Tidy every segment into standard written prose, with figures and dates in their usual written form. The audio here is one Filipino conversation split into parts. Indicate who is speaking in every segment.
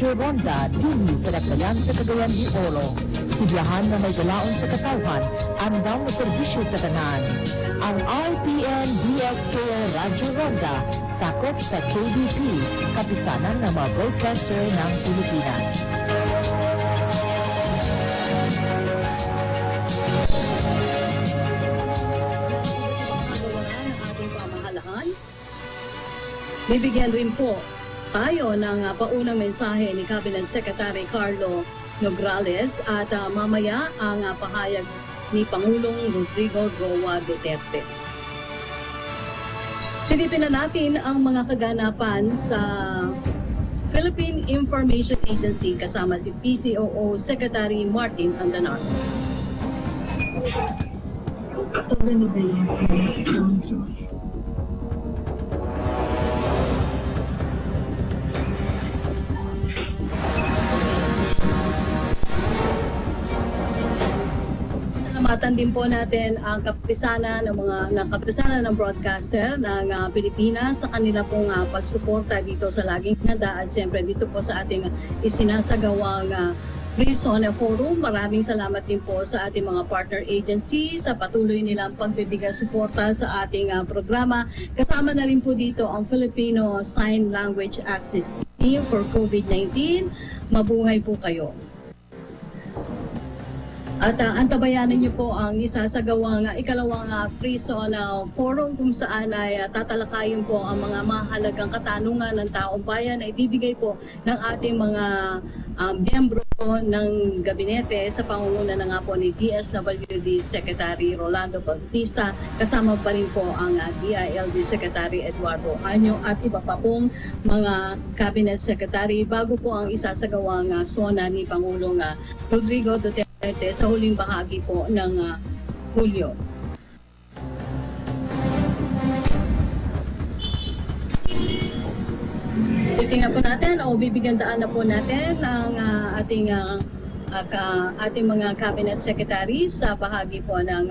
Speaker 1: Ronda, dili sa Lagdagan sa Cagayan de Oro. Sibiyahan na may dalaon sa katawhan, andam na serbisyo sa tanan. Ang RPN DXKo Radyo Ronda, sakop sa KBP, kapisanan ng mga broadcaster ng Pilipinas.
Speaker 2: Ang ating pamahalaan. Bibigyan rin po tayo ng paunang mensahe ni Cabinet Secretary Carlo Nograles at mamaya ang pahayag ni Pangulong Rodrigo Roa Duterte. Silipin na natin ang mga kaganapan sa Philippine Information Agency kasama si PCOO Secretary Martin Handa. Salamatan din po natin ang kapisanan ng broadcaster ng Pilipinas sa kanila pong pagsuporta dito sa Laging Handa at siyempre dito po sa ating isinasagawang Free Zone Forum. Maraming salamat din po sa ating mga partner agency sa patuloy nilang pagbibigay suporta sa ating programa. Kasama na rin po dito ang Filipino Sign Language Access Team for COVID-19. Mabuhay po kayo. At antabayanan niyo po ang isasagawang ikalawang Free Zone Forum kung saan ay tatalakayin po ang mga mahalagang katanungan ng taong bayan na ibibigay po ng ating mga miyembro ng gabinete sa pangunguna na nga po ni DSWD Secretary Rolando Bautista. Kasama pa rin po ang DILG Secretary Eduardo Año at iba pa pong mga Cabinet Secretary bago po ang isasagawang SONA ni Pangulong Rodrigo Duterte sa huling bahagi po ng Hulyo. Titingnan po natin o bibigyan daan na po natin ang ating mga cabinet secretaries sa bahagi po ng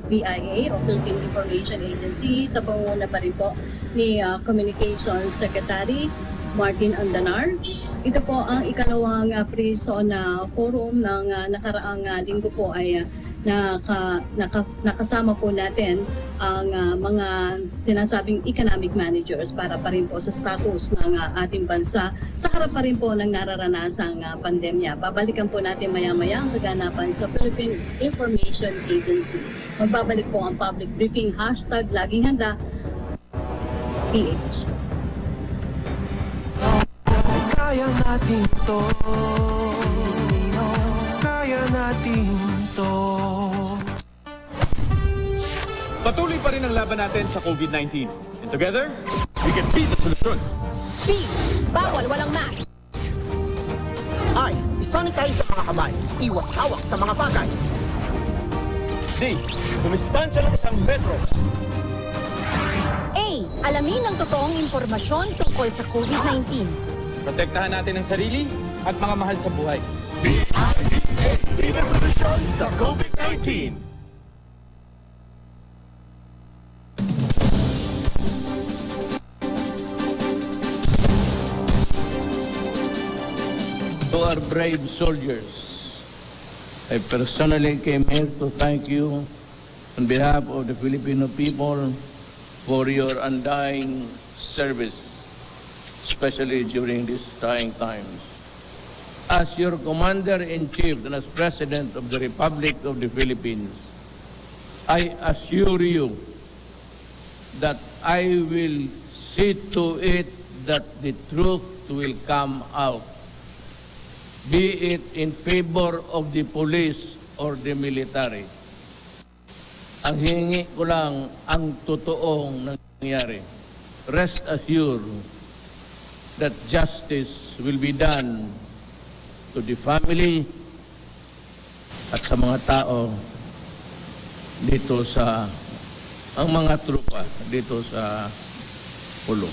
Speaker 2: BIA o Philippine Information Agency sa pangunguna pa rin po ni Communications Secretary Martin Andanar. Ito po ang ikalawang Free Zone Forum ng nakaraang linggo po ay nakasama po natin ang mga sinasabing economic managers para pa rin po sa status ng ating bansa sa harap pa rin po ng nararanasang pandemya. Babalikan po natin maya-maya ang kaganapan sa Philippine Information Agency. Magbabalik po ang public briefing #Laging Handa PH.
Speaker 3: Kaya natin to, kaya natin to.
Speaker 4: Patuloy pa rin ang laban natin sa COVID-19. And together, we can be the solution.
Speaker 5: B. Bawal walang mask.
Speaker 6: I. Isanitize ang mga kamay. Iwas hawak sa mga bagay.
Speaker 4: D. Dumistansya ng 1 metro.
Speaker 5: A. Alamin ang totoong impormasyon tungkol sa COVID-19.
Speaker 4: Protektahan natin ang sarili at mga mahal sa buhay.
Speaker 3: BIA, be the solution sa COVID-19.
Speaker 7: To our brave soldiers, I personally came here to thank you on behalf of the Filipino people for your undying service, especially during these trying times. As your Commander-in-Chief and as President of the Republic of the Philippines, I assure you that I will see to it that the truth will come out, be it in favor of the police or the military. Ang hingi ko lang ang totoong nangyari. Rest assured that justice will be done to the family at sa mga tao dito sa ang mga trupa dito sa Pulo.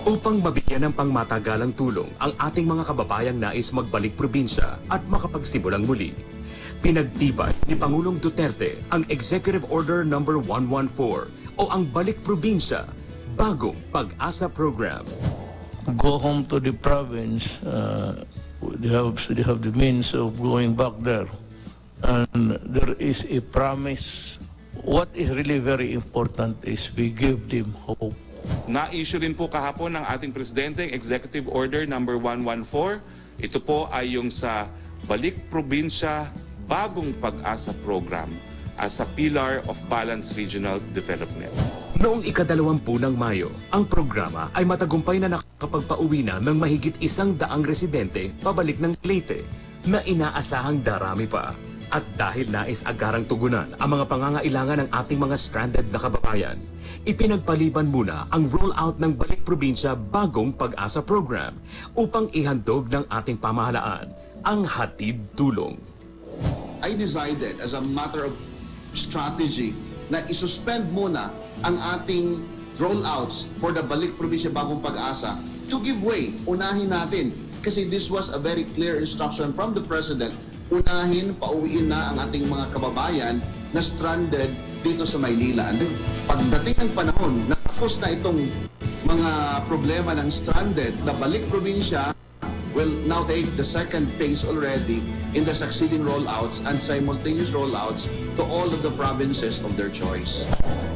Speaker 3: upang mabigyan ng pangmatagalang tulong ang ating mga kababayang nais magbalik probinsya at makapagsimulang muli. Pinagtibay ni Pangulong Duterte ang Executive Order No. 114 o ang Balik Probinsya, Bagong Pag-asa Program.
Speaker 7: Go home to the province, they have the means of going back there. And there is a promise. What is really very important is we give them hope.
Speaker 8: Na-issue rin po kahapon ng ating Presidente Executive Order No. 114. Ito po ay yung sa Balik Probinsya, Bagong Pag-asa Program as a pillar of balanced regional development.
Speaker 3: Noong ika-20 ng Mayo, ang programa ay matagumpay na nakapagpauwi na ng mahigit 100 residente pabalik ng Leyte na inaasahang darami pa. At dahil nais agarang tugunan ang mga pangangailangan ng ating mga stranded na kababayan, ipinagpaliban muna ang rollout ng Balik Probinsya Bagong Pag-asa Program upang ihandog ng ating pamahalaan ang hatid tulong.
Speaker 9: I decided as a matter of strategy na isuspend muna ang ating rollouts for the Balik Probinsya Bagong Pag-asa to give way. Unahin natin kasi this was a very clear instruction from the President. Unahin, pauwiin na ang ating mga kababayan na stranded dito sa Maynila. Pagdating ng panahon, natapos na itong mga problema ng stranded, the Balik Probinsya will now take the second phase already in the succeeding rollouts and simultaneous rollouts to all of the provinces of their choice.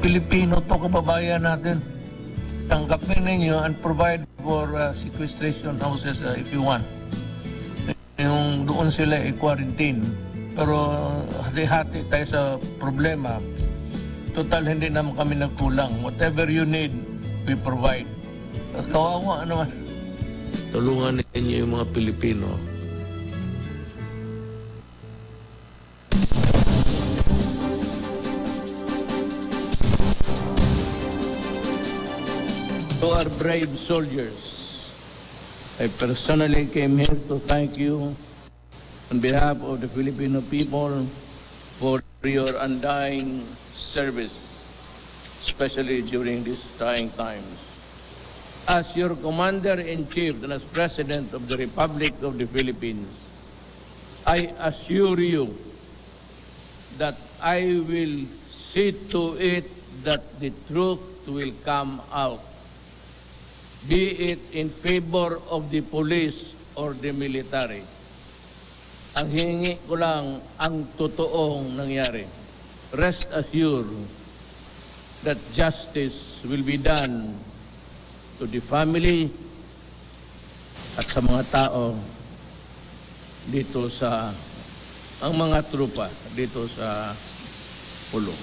Speaker 7: Pilipino to kababayan natin. Tanggapin ninyo and provide for sequestration houses if you want. Yung doon sila i-quarantine. Pero hati-hati tayo sa problema. Total hindi naman kami nagkulang. Whatever you need, we provide. Kawawa naman. Tulungan ninyo yung mga Pilipino. To our brave soldiers, I personally came here to thank you on behalf of the Filipino people for your undying service, especially during these trying times. As your Commander-in-Chief and as President of the Republic of the Philippines, I assure you that I will see to it that the truth will come out, be it in favor of the police or the military. Ang hiningi ko lang ang totoong nangyari. Rest assured that justice will be done to the family at sa mga tao dito sa ang mga trupa dito sa pulong.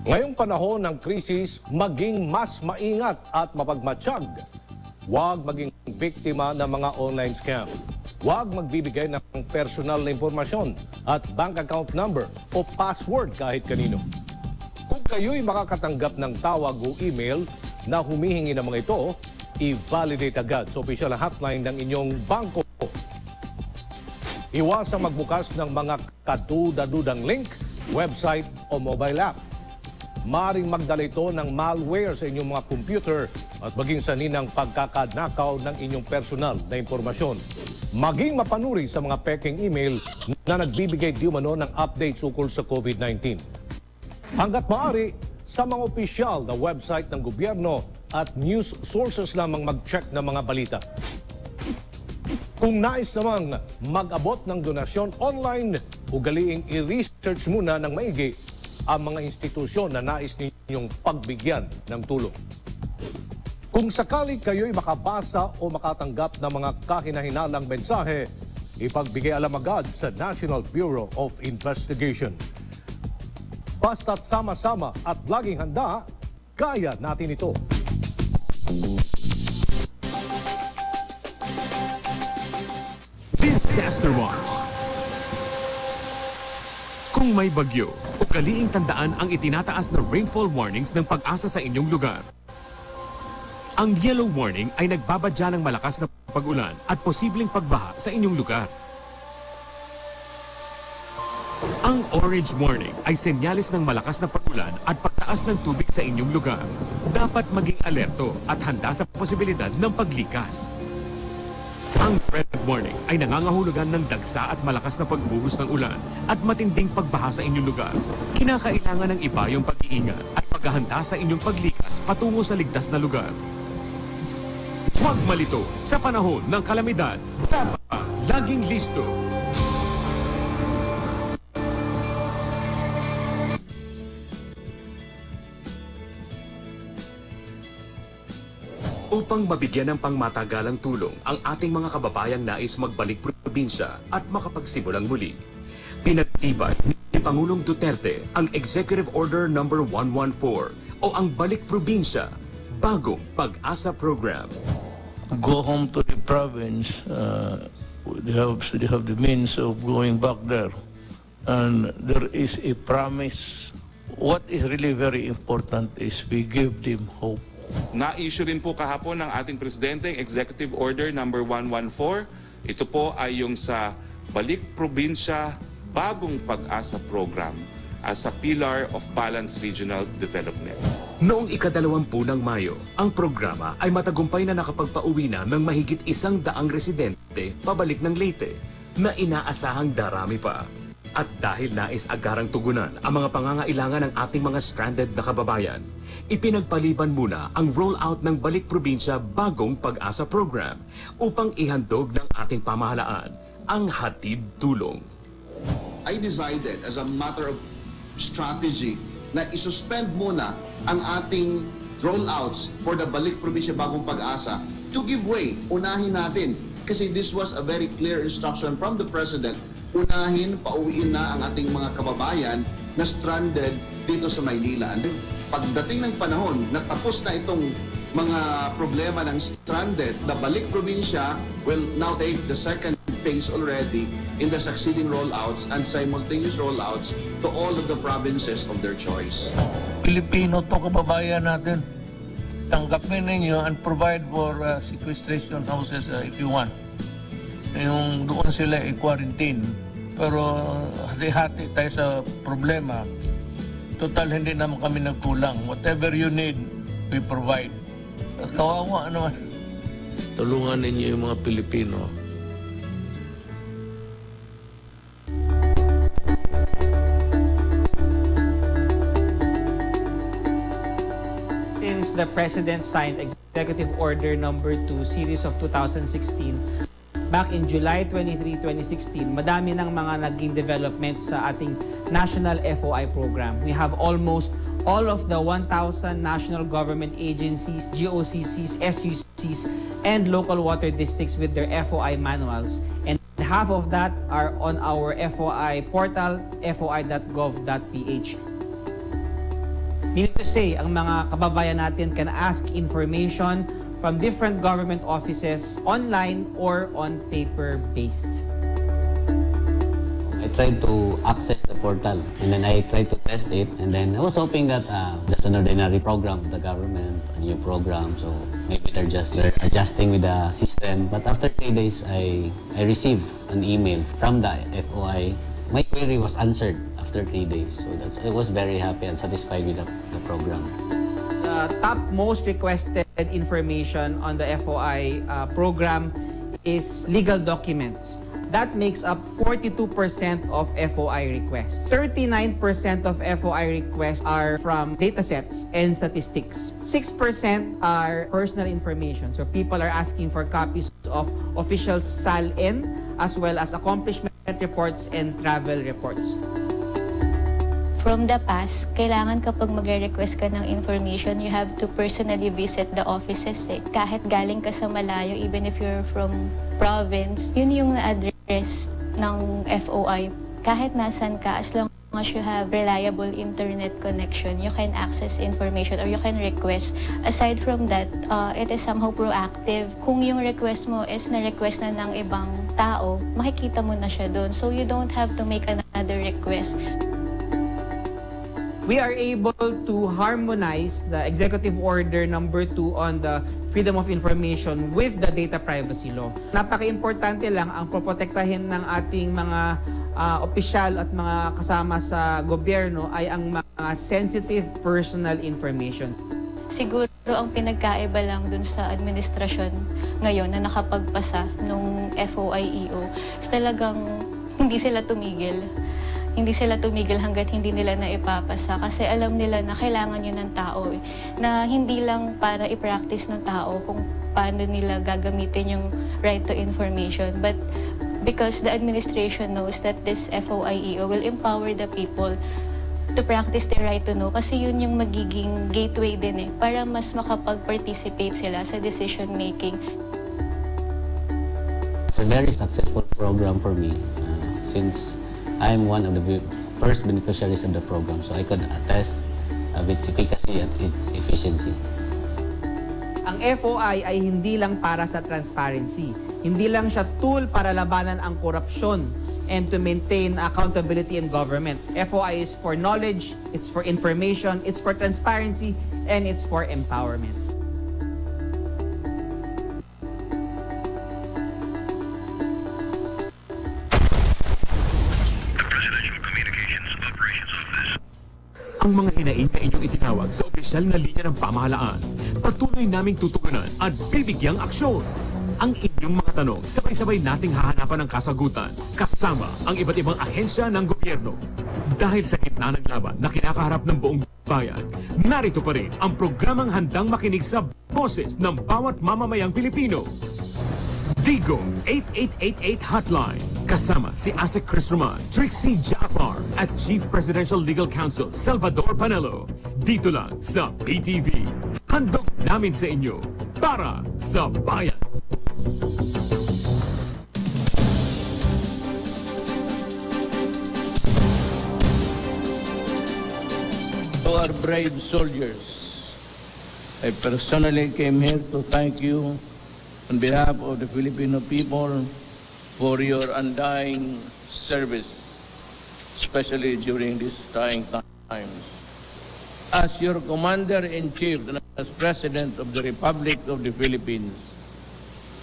Speaker 10: Ngayong panahon ng krisis, maging mas maingat at mapagmatsyag. Huwag maging biktima ng mga online scam. Huwag magbibigay ng personal na impormasyon at bank account number o password kahit kanino. Kung kayo'y makakatanggap ng tawag o email na humihingi ng mga ito, i-validate agad sa opisyal na hotline ng inyong bangko. Iwasang magbukas ng mga kaduda-dudang link, website o mobile app. Maaring magdala ito ng malware sa inyong mga computer at maging saninang pagkakadnakaw ng inyong personal na impormasyon. Maging mapanuri sa mga peking email na nagbibigay di umano ng updates ukol sa COVID-19. Hanggat maaari, sa mga opisyal na website ng gobyerno at news sources lamang mag-check ng mga balita. Kung nais namang mag-abot ng donasyon online, ugaliing i-research muna ng maigi ang mga institusyon na nais ninyong pagbigyan ng tulong. Kung sakaling kayo'y makabasa o makatanggap ng mga kahinahinalang mensahe, ipagbigay alam agad sa National Bureau of Investigation. Basta't sama-sama at laging handa, kaya natin ito.
Speaker 3: Disaster Watch. Kung may bagyo, ugaliing tandaan ang itinataas na rainfall warnings ng Pag-asa sa inyong lugar. Ang yellow warning ay nagbabadya ng malakas na pag-ulan at posibleng pagbaha sa inyong lugar. Ang orange warning ay senyales ng malakas na pag-ulan at pagtaas ng tubig sa inyong lugar. Dapat maging alerto at handa sa posibilidad ng paglikas. Ang red warning ay nangangahulugan ng dagsa at malakas na pagbuhos ng ulan at matinding pagbaha sa inyong lugar. Kinakailangan ng iba yung pag-iingat at paghahanda sa inyong paglikas patungo sa ligtas na lugar. Huwag malito sa panahon ng kalamidad. Dapat laging listo. Upang mabigyan ng pangmatagalang tulong ang ating mga kababayang nais magbalik probinsya at makapagsimulang muli, pinagtibay ni Pangulong Duterte ang Executive Order No. 114 o ang Balik Probinsya, Bagong Pag-asa Program.
Speaker 7: Go home to the province, they have the means of going back there. And there is a promise. What is really very important is we give them hope.
Speaker 8: Na-issue rin po kahapon ng ating Presidente ang Executive Order No. 114. Ito po ay yung sa Balik Probinsya, Bagong Pag-asa Program as a pillar of balanced regional development.
Speaker 3: Noong ika-20 ng Mayo, ang programa ay matagumpay na nakapagpauwi na ng mahigit 100 residente pabalik ng Leyte na inaasahang darami pa. At dahil nais agarang tugunan ang mga pangangailangan ng ating mga stranded na kababayan, ipinagpaliban muna ang rollout ng Balik Probinsya Bagong Pag-asa Program upang ihandog ng ating pamahalaan ang hatid tulong.
Speaker 9: I decided as a matter of strategy na isuspend muna ang ating rollouts for the Balik Probinsya Bagong Pag-asa to give way. Unahin natin kasi this was a very clear instruction from the President. Unahin, pauwiin na ang ating mga kababayan na stranded dito sa Maynila. And pagdating ng panahon na tapos na itong mga problema ng stranded, the Balik Probinsya will now take the second phase already in the succeeding rollouts and simultaneous rollouts to all of the provinces of their choice.
Speaker 7: Pilipino to kababayan natin. Tanggapin ninyo and provide for sequestration houses if you want. Yung doon sila i-quarantine. Pero hati-hati tayo sa problema. Total, hindi naman kami nagkulang. Whatever you need, we provide. Kawawa naman. Tulungan ninyo yung mga Pilipino.
Speaker 11: Since the President signed Executive Order No. 2 Series of 2016, back in July 23, 2016, madami ng mga naging development sa ating National FOI program. We have almost all of the 1,000 national government agencies, GOCCs, SUCs, and local water districts with their FOI manuals. And half of that are on our FOI portal, foi.gov.ph. Meaning to say, ang mga kababayan natin can ask information from different government offices online or on paper-based.
Speaker 12: I tried to access the portal and then I tried to test it, and then I was hoping that just an ordinary program of the government, a new program, so maybe they're adjusting with the system. But after 3 days, I received an email from the FOI. My query was answered after 3 days, so I was very happy and satisfied with the program.
Speaker 11: The top most requested information on the FOI program is legal documents. That makes up 42% of FOI requests. 39% of FOI requests are from datasets and statistics. 6% are personal information. So people are asking for copies of official SALN as well as accomplishment reports and travel reports.
Speaker 13: from the past, kailangan kapag magre-request ka ng information, you have to personally visit the offices eh. Kahit galing ka sa malayo, even if you're from province, yun yung address ng FOI. Kahit nasan ka, as long as you have reliable internet connection, you can access information or you can request. Aside from that, it is somehow proactive. Kung yung request mo is na-request na ng ibang tao, makikita mo na siya doon. So you don't have to make another request.
Speaker 11: We are able to harmonize the Executive Order number 2 on the Freedom of Information with the Data Privacy Law. Napaka-importante lang ang poprotektahin ng ating mga opisyal at mga kasama sa gobyerno ay ang mga sensitive personal information.
Speaker 13: Siguro ang pinagkaiba lang dun sa administrasyon ngayon na nakapagpasa nung FOIEO, talagang hindi sila tumigil. Hindi sila tumigil hanggat hindi nila na ipapasa kasi alam nila na kailangan yun ng tao eh. Na hindi lang para i-practice ng tao kung paano nila gagamitin yung right to information, but because the administration knows that this FOIEO will empower the people to practice their right to know kasi yun yung magiging gateway din eh para mas makapag-participate sila sa decision making.
Speaker 12: It's a very successful program for me since I'm one of the first beneficiaries of the program, so I could attest of its efficacy and its efficiency.
Speaker 11: Ang FOI ay hindi lang para sa transparency. Hindi lang siya tool para labanan ang korupsyon and to maintain accountability in government. FOI is for knowledge, it's for information, it's for transparency, and it's for empowerment.
Speaker 3: Ang mga hinaing na inyong itinawag sa opisyal na linya ng pamahalaan, patuloy naming tutugunan at bibigyang aksyon. Ang inyong mga tanong, sabay-sabay nating hahanapan ng kasagutan kasama ang iba't ibang ahensya ng gobyerno. Dahil sa gitna ng laban na kinakaharap ng buong bayan, narito pa rin ang programang handang makinig sa boses ng bawat mamamayang Pilipino. Digong 8888 Hotline. Kasama si Asek Chris Roman, Trixie Jafar at Chief Presidential Legal Counsel Salvador Panelo. Dito lang sa PTV. Handog namin sa inyo para sa bayan.
Speaker 7: To our brave soldiers, I personally came here to thank you on behalf of the Filipino people for your undying service, especially during these trying times. As your Commander-in-Chief and as President of the Republic of the Philippines,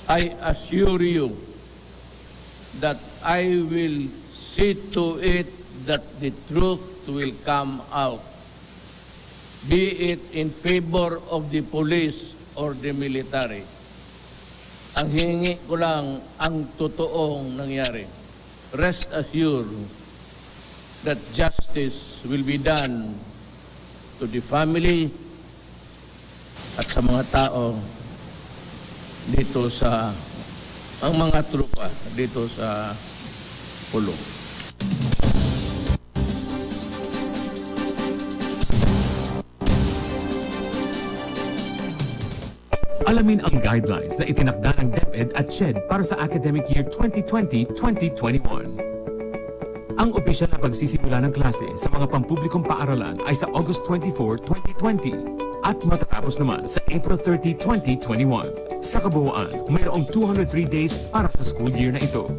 Speaker 7: I assure you that I will see to it that the truth will come out, be it in favor of the police or the military. Ang hiningi ko lang ang totoong nangyari. Rest assured that justice will be done to the family at sa mga tao dito sa ang mga trupa dito sa pulong.
Speaker 3: Alamin ang guidelines na itinakda ng DepEd at SHED para sa academic year 2020-2021. Ang opisyal na pagsisimula ng klase sa mga pampublikong paaralan ay sa August 24, 2020 at matatapos naman sa April 30, 2021. Sa kabuuan, mayroong 203 days para sa school year na ito.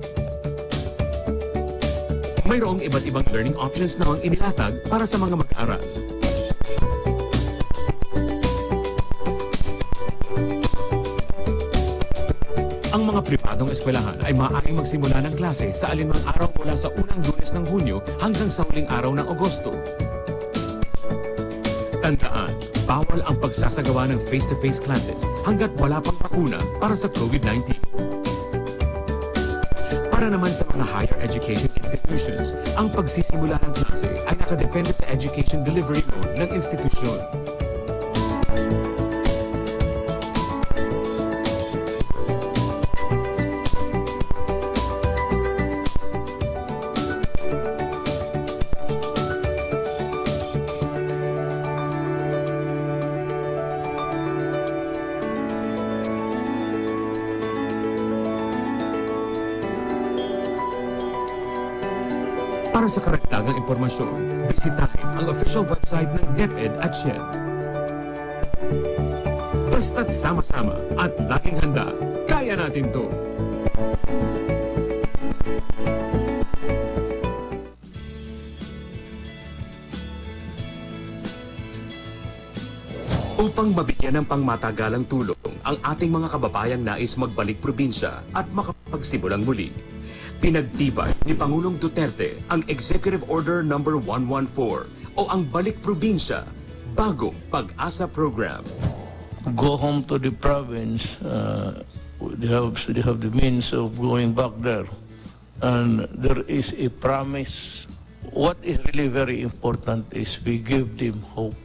Speaker 3: Mayroong iba't ibang learning options na ang inilatag para sa mga mag-aaral. Ang mga pribadong eskwelahan ay maaaring magsimula ng klase sa alinmang araw mula sa unang Lunes ng Hunyo hanggang sa huling araw ng Agosto. Tandaan, bawal ang pagsasagawa ng face-to-face classes hanggat wala pang bakuna para sa COVID-19. Para naman sa mga higher education institutions, ang pagsisimula ng klase ay nakadepende sa education delivery mode ng institusyon. Para sa karagdagang impormasyon, bisitahin ang official website ng DepEd at SHED. Basta't sama-sama at laging handa, kaya natin to! Upang mabigyan ng pangmatagalang tulong ang ating mga kababayang nais magbalik probinsya at makapagsimulang muli, pinagtibay ni Pangulong Duterte ang Executive Order No. 114 o ang Balik Probinsya, Bagong Pag-asa Program.
Speaker 7: Go home to the province, they have the means of going back there. And there is a promise. What is really very important is we give them hope.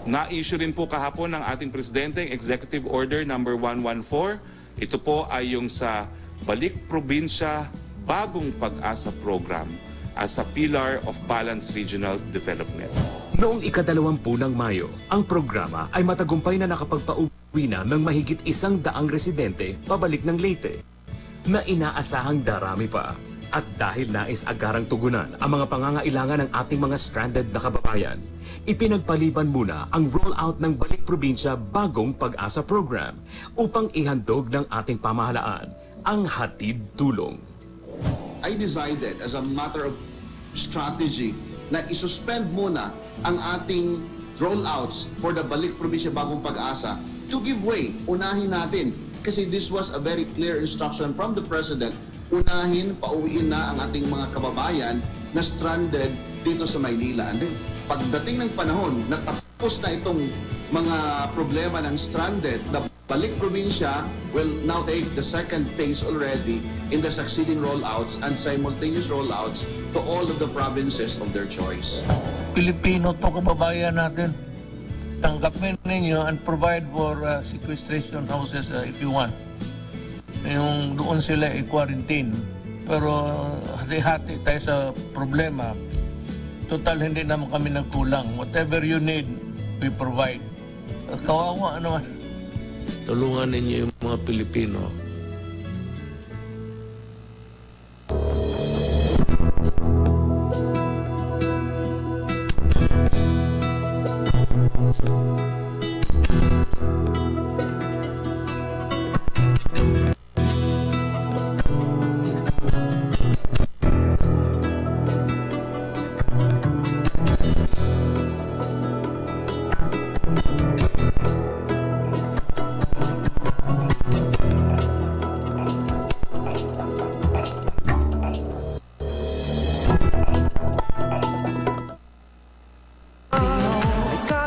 Speaker 8: Na-issue rin po kahapon ng ating Presidente Executive Order No. 114. Ito po ay yung sa Balik Probinsya, Bagong Pag-asa Program as a pillar of balanced regional development.
Speaker 3: Noong ika-20 ng Mayo, ang programa ay matagumpay na nakapagpauwi na ng mahigit 100 residente pabalik ng Leyte, na inaasahang darami pa. At dahil nais agarang tugunan ang mga pangangailangan ng ating mga stranded na kababayan, ipinagpaliban muna ang rollout ng Balik Probinsya Bagong Pag-asa Program upang ihandog ng ating pamahalaan ang hatid tulong.
Speaker 9: I decided as a matter of strategy na isuspend muna ang ating rollouts for the Balik Probinsya Bagong Pag-asa to give way. Unahin natin kasi this was a very clear instruction from the President. Unahin, pauwiin na ang ating mga kababayan na stranded dito sa Maynila. And then, pagdating ng panahon na tapos na itong mga problema ng stranded, the Balik Probinsya will now take the second phase already in the succeeding rollouts and simultaneous rollouts to all of the provinces of their choice.
Speaker 7: Pilipino to kababayan natin. Tanggapin ninyo and provide for sequestration houses if you want. Yung doon sila i-quarantine. Pero hati-hati tayo sa problema. Total, hindi naman kami nagkulang. Whatever you need, we provide. Kawawa naman. Tulungan ninyo yung mga Pilipino.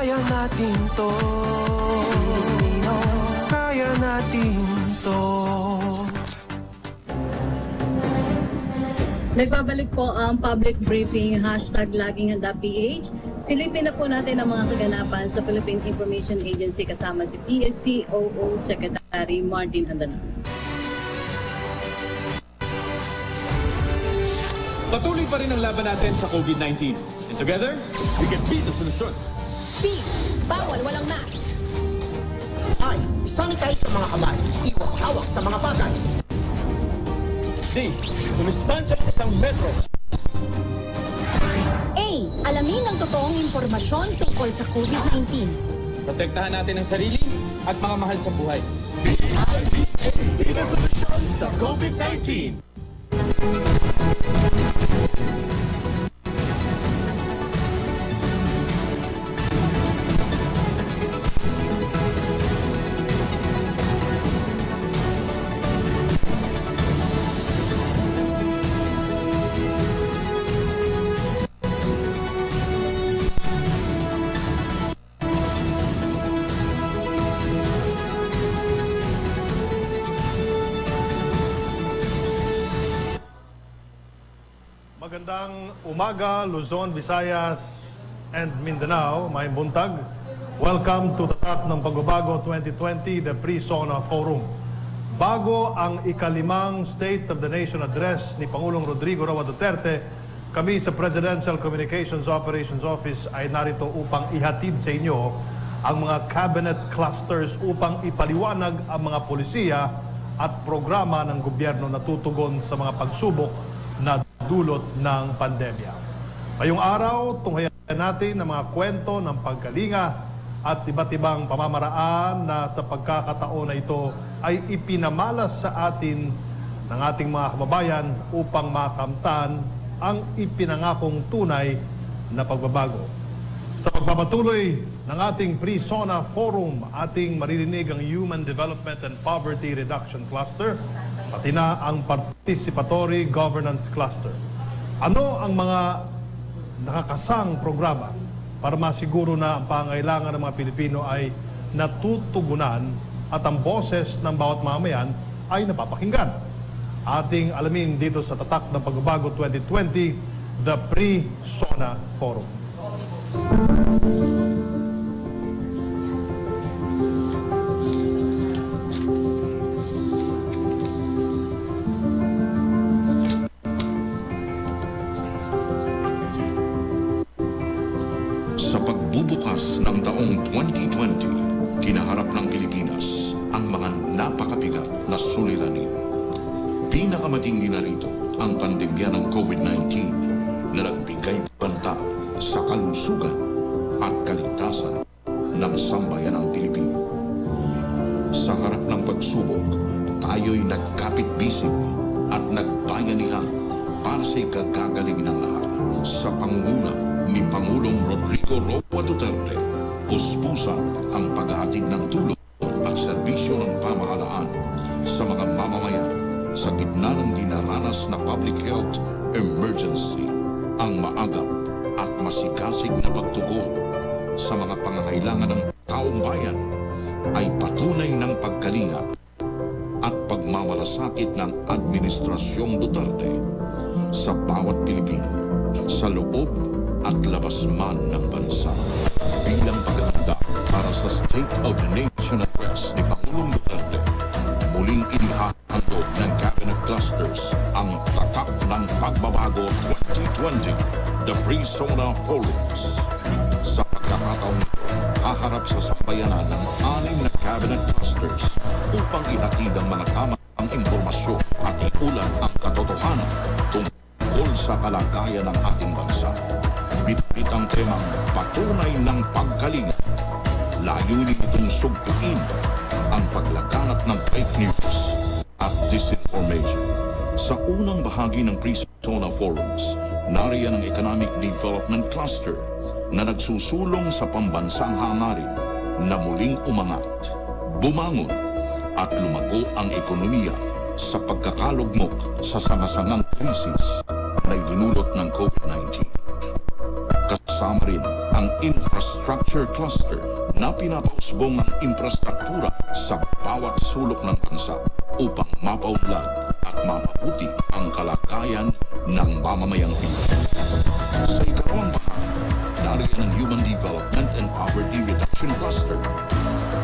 Speaker 14: Kaya natin to. Kaya natin to.
Speaker 2: Nagbabalik po ang public briefing #LagingHandaPH. Silipin na po natin ang mga kaganapan sa Philippine Information Agency kasama si PSCOO Secretary Martin Handa.
Speaker 4: Patuloy pa rin ang laban natin sa COVID-19. And together, we can beat the solusyon.
Speaker 5: B. Bawal walang mask.
Speaker 6: I. Sanitize sa mga kamay. Iwas hawak sa mga bagay.
Speaker 4: D. Dumistansya sa isang metro.
Speaker 5: A. Alamin ang totoong impormasyon tungkol sa COVID-19.
Speaker 4: Protektahan natin ang sarili at mga mahal sa buhay.
Speaker 3: Beat the solusyon sa COVID-19!
Speaker 15: Magandang umaga, Luzon, Visayas, and Mindanao. May buntag. Welcome to the Tatak ng Pagbabago 2020, the Pre-SONA Forum. Bago ang ikalimang State of the Nation Address ni Pangulong Rodrigo Roa Duterte, kami sa Presidential Communications Operations Office ay narito upang ihatid sa inyo ang mga cabinet clusters upang ipaliwanag ang mga polisiya at programa ng gobyerno na tutugon sa mga pagsubok na dulot ng pandemya. Ngayong araw, tunghayan natin ang mga kwento ng pagkalinga at iba't ibang pamamaraan na sa pagkakataon na ito ay ipinamalas sa atin ng ating mga kababayan upang makamtan ang ipinangakong tunay na pagbabago. Sa pagpapatuloy ng ating Pre-SONA Forum, ating maririnig ang Human Development and Poverty Reduction Cluster, pati na ang Participatory Governance Cluster. Ano ang mga nakakasang programa para masiguro na ang pangailangan ng mga Pilipino ay natutugunan at ang boses ng bawat mamayan ay napapakinggan? Ating alamin dito sa Tatak ng Pagbabago 2020, the Pre-SONA Forum.
Speaker 16: Sa pagbubukas ng taong 2020, kinaharap ng Pilipinas ang mga napakabigat na suliranin. Pinakamatindi na rito ang pandemya ng COVID-19 na nagbigay banta sa kalusugan at kaligtasan ng sambayanang Pilipino. Sa harap ng pagsubok, tayo'y nagkapit-bisig at nagbayanihan para sa ikagagaling ng lahat. Sa pangunguna ni Pangulong Rodrigo Roa Duterte, puspusan ang paghahatid ng tulong at serbisyo ng pamahalaan sa mga mamamayan sa gitna ng dinaranas na public health emergency. Ang maagap at masigasig na pagtugon sa mga pangangailangan ng taong bayan ay patunay ng pagkalinga at pagmamalasakit ng Administrasyong Duterte sa bawat Pilipino, sa loob at labas man ng bansa. Bilang paghahanda para sa State of the Nation Address ni Pangulong Duterte, muling inihahandog ng Cabinet Clusters ang Tatak ng Pagbabago 2020, the Pre-SONA Forums. Sa pagkakataong ito, haharap sa sambayanan ng 6 na Cabinet Clusters upang ihatid ang mga tamang impormasyon at iulan ang katotohanan tungkol sa kalagayan ng ating bansa. Bitbit ang temang patunay ng pagkalinga. Layunin itong sugpuin ang paglaganap ng fake news at disinformation. Sa unang bahagi ng Pre-SONA Forums, nariyan ang Economic Development Cluster na nagsusulong sa pambansang hangarin na muling umangat, bumangon at lumago ang ekonomiya sa pagkakalugmok sa sangasangang krisis na idinulot ng COVID-19. Kasama rin ang Infrastructure Cluster na pinapausbong ang infrastruktura sa bawat sulok ng bansa upang mapaunlad at mapabuti ang kalagayan ng mamamayang Pilipino. Sa ikalawang bahagi, nariyan ang Human Development and Poverty Reduction Cluster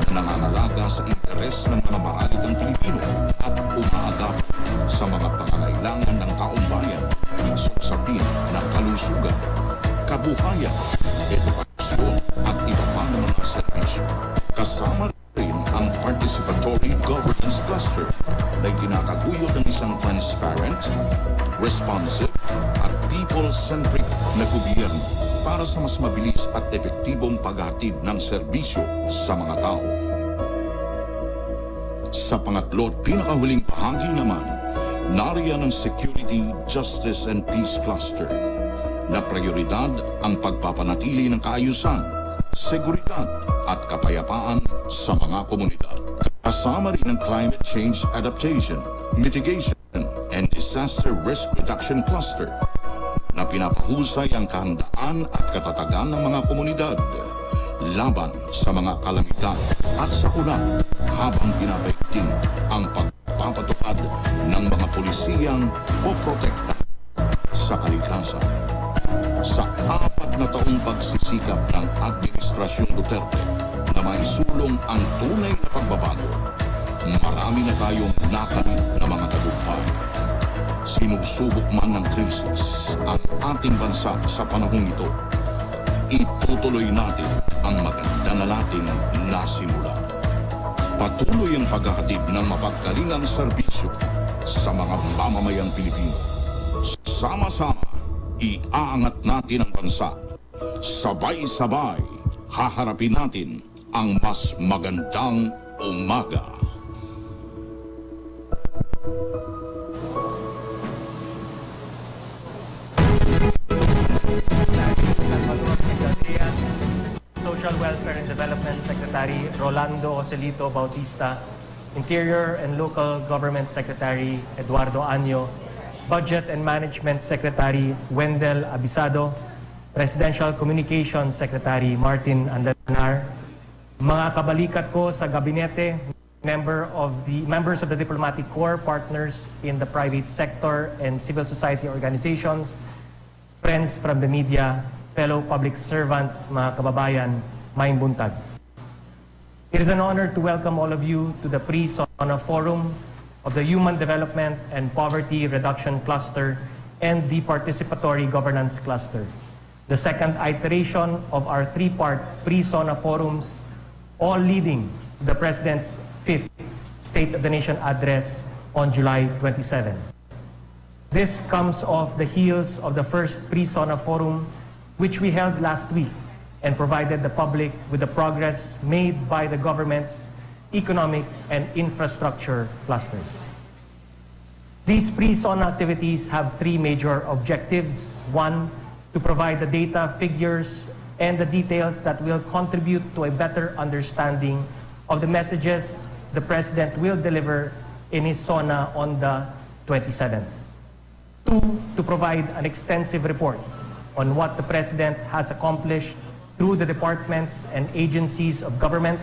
Speaker 16: na nangangalaga sa interes ng mga maralitang Pilipino at umaagap sa mga pangangailangan ng taong bayan sa usapin ng kalusugan, kabuhayan, edukasyon at iba pang mga serbisyo. Kasama rin ang Participatory Governance Cluster na itinataguyod ng isang transparent, responsive at people-centric na gobyerno para sa mas mabilis at epektibong paghatid ng serbisyo sa mga tao. Sa pangatlo at pinakahuling bahagi naman, nariyan ang Security, Justice and Peace Cluster na prioridad ang pagpapanatili ng kaayusan, seguridad at kapayapaan sa mga komunidad. Kasama rin ang Climate Change Adaptation, Mitigation and Disaster Risk Reduction Cluster na pinapahusay ang kahandaan at katatagan ng mga komunidad laban sa mga kalamidad at sakuna habang pinapaigting ang pagpapatupad ng mga pulisiyang poprotekta sa kalikasan. Sa 4 na taong pagsisikap ng Administrasyong Duterte na maisulong ang tunay na pagbabago, marami na tayong nakamit na mga tagumpay. Sinusubok man ng krisis ang ating bansa sa panahong ito, itutuloy natin ang maganda na nating nasimula. Patuloy ang paghahatid ng mapagkalingang serbisyo sa mga mamamayang Pilipino. Sama-sama, Iaangat natin ang bansa. Sabay-sabay, haharapin natin ang mas magandang umaga.
Speaker 14: Social Welfare and Development Secretary Rolando Joselito Bautista, Interior and Local Government Secretary Eduardo Año, Budget and Management Secretary Wendell Abisado, Presidential Communications Secretary Martin Andanar, mga kabalikat ko sa gabinete, members of the Diplomatic Corps, partners in the private sector and civil society organizations, friends from the media, fellow public servants, mga kababayan, maayong buntag. It is an honor to welcome all of you to the Pre-SONA Forum of the Human Development and Poverty Reduction Cluster and the Participatory Governance Cluster, the second iteration of our three-part Pre-SONA Forums, all leading to the President's 5th State of the Nation address on July 27. This comes off the heels of the first Pre-SONA Forum, which we held last week and provided the public with the progress made by the government's economic and infrastructure clusters. These pre-SONA activities have three major objectives. One, to provide the data, figures, and the details that will contribute to a better understanding of the messages the President will deliver in his SONA on the 27th. Two, to provide an extensive report on what the President has accomplished through the departments and agencies of government,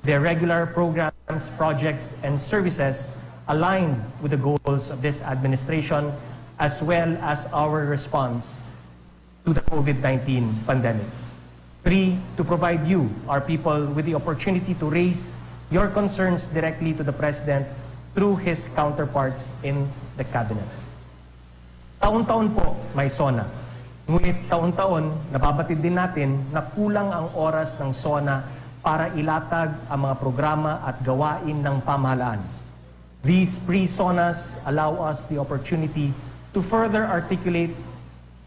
Speaker 14: their regular programs, projects, and services aligned with the goals of this administration, as well as our response to the COVID-19 pandemic. Three, to provide you, our people, with the opportunity to raise your concerns directly to the President through his counterparts in the Cabinet. Taon-taon po may SONA. Ngunit taon-taon, nababatid din natin na kulang ang oras ng SONA para ilatag ang mga programa at gawain ng pamahalaan. These pre-SONAs allow us the opportunity to further articulate,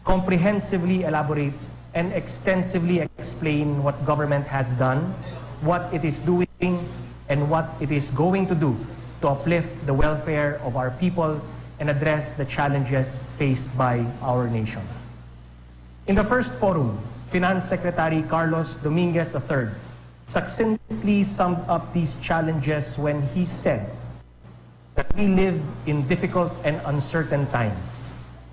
Speaker 14: comprehensively elaborate, and extensively explain what government has done, what it is doing, and what it is going to do to uplift the welfare of our people and address the challenges faced by our nation. In the first forum, Finance Secretary Carlos Dominguez III succinctly summed up these challenges when he said that we live in difficult and uncertain times,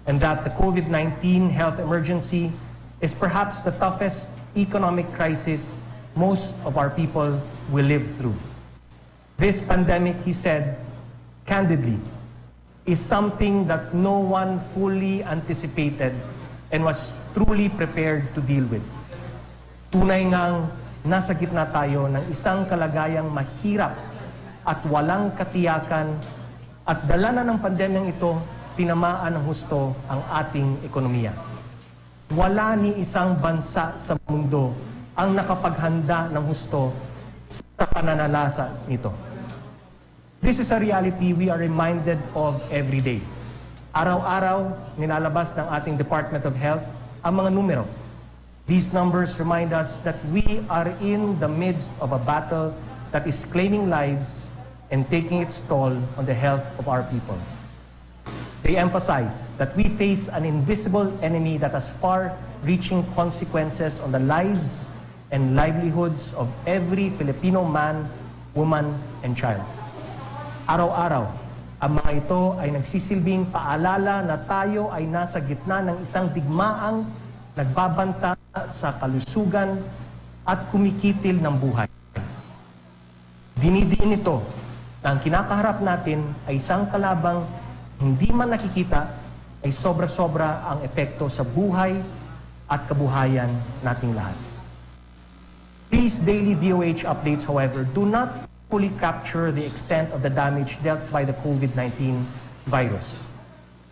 Speaker 14: and that the COVID-19 health emergency is perhaps the toughest economic crisis most of our people will live through. This pandemic, he said, candidly, is something that no one fully anticipated and was truly prepared to deal with. Tunay ngang nasa gitna tayo ng isang kalagayang mahirap at walang katiyakan, at dala na ng pandemyang ito, tinamaan ng husto ang ating ekonomiya. Wala ni isang bansa sa mundo ang nakapaghanda ng husto sa pananalasa nito. This is a reality we are reminded of every day. Araw-araw, nilalabas ng ating Department of Health ang mga numero. These numbers remind us that we are in the midst of a battle that is claiming lives and taking its toll on the health of our people. They emphasize that we face an invisible enemy that has far-reaching consequences on the lives and livelihoods of every Filipino man, woman, and child. Araw-araw, ang mga ito ay nagsisilbing paalala na tayo ay nasa gitna ng isang digmaang nagbabanta sa kalusugan at kumikitil ng buhay. Dinidiin ito na ang kinakaharap natin ay isang kalabang hindi man nakikita, ay sobra-sobra ang epekto sa buhay at kabuhayan nating lahat. These daily DOH updates, however, do not fully capture the extent of the damage dealt by the COVID-19 virus.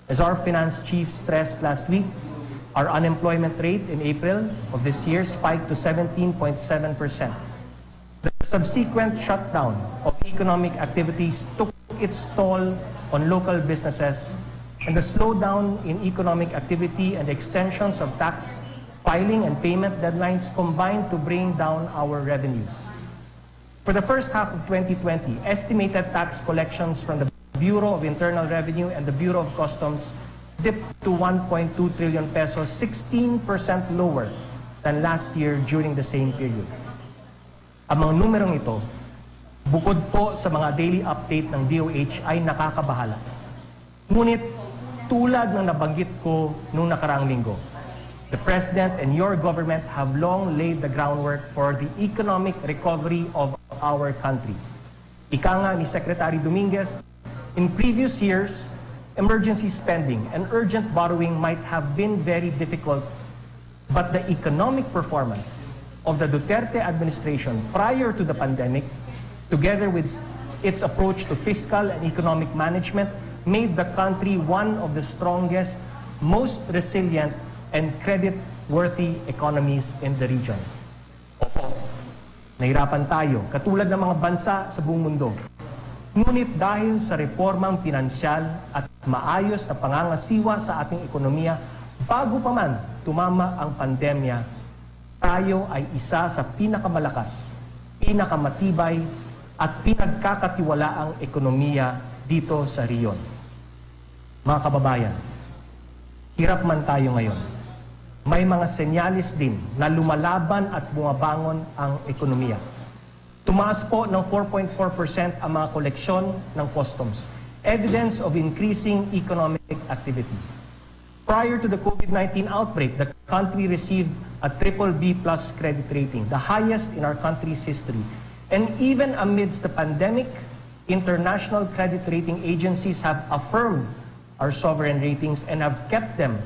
Speaker 14: As our finance chief stressed last week, our unemployment rate in April of this year spiked to 17.7%. The subsequent shutdown of economic activities took its toll on local businesses and the slowdown in economic activity and extensions of tax filing and payment deadlines combined to bring down our revenues. For the first half of 2020, estimated tax collections from the Bureau of Internal Revenue and the Bureau of Customs dipped to 1.2 trillion pesos, 16% lower than last year during the same period. Ang mga numerong ito, bukod po sa mga daily update ng DOH ay nakakabahala. Ngunit tulad ng nabanggit ko nung nakaraang linggo, the President and your government have long laid the groundwork for the economic recovery of our country. Ika nga ni Secretary Dominguez, in previous years, emergency spending and urgent borrowing might have been very difficult, but the economic performance of the Duterte administration prior to the pandemic, together with its approach to fiscal and economic management, made the country one of the strongest, most resilient, and credit-worthy economies in the region. Opo, nahirapan tayo, katulad ng mga bansa sa buong mundo. Ngunit dahil sa reformang pinansyal at maayos na pangangasiwa sa ating ekonomiya, bago pa man tumama ang pandemya, tayo ay isa sa pinakamalakas, pinakamatibay, at pinagkakatiwalaang ekonomiya dito sa riyon. Mga kababayan, hirap man tayo ngayon. May mga senyalis din na lumalaban at bumabangon ang ekonomiya. Tumaas po ng 4.4% ang mga koleksyon ng customs, evidence of increasing economic activity. Prior to the COVID-19 outbreak, the country received a BBB+ credit rating, the highest in our country's history. And even amidst the pandemic, international credit rating agencies have affirmed our sovereign ratings and have kept them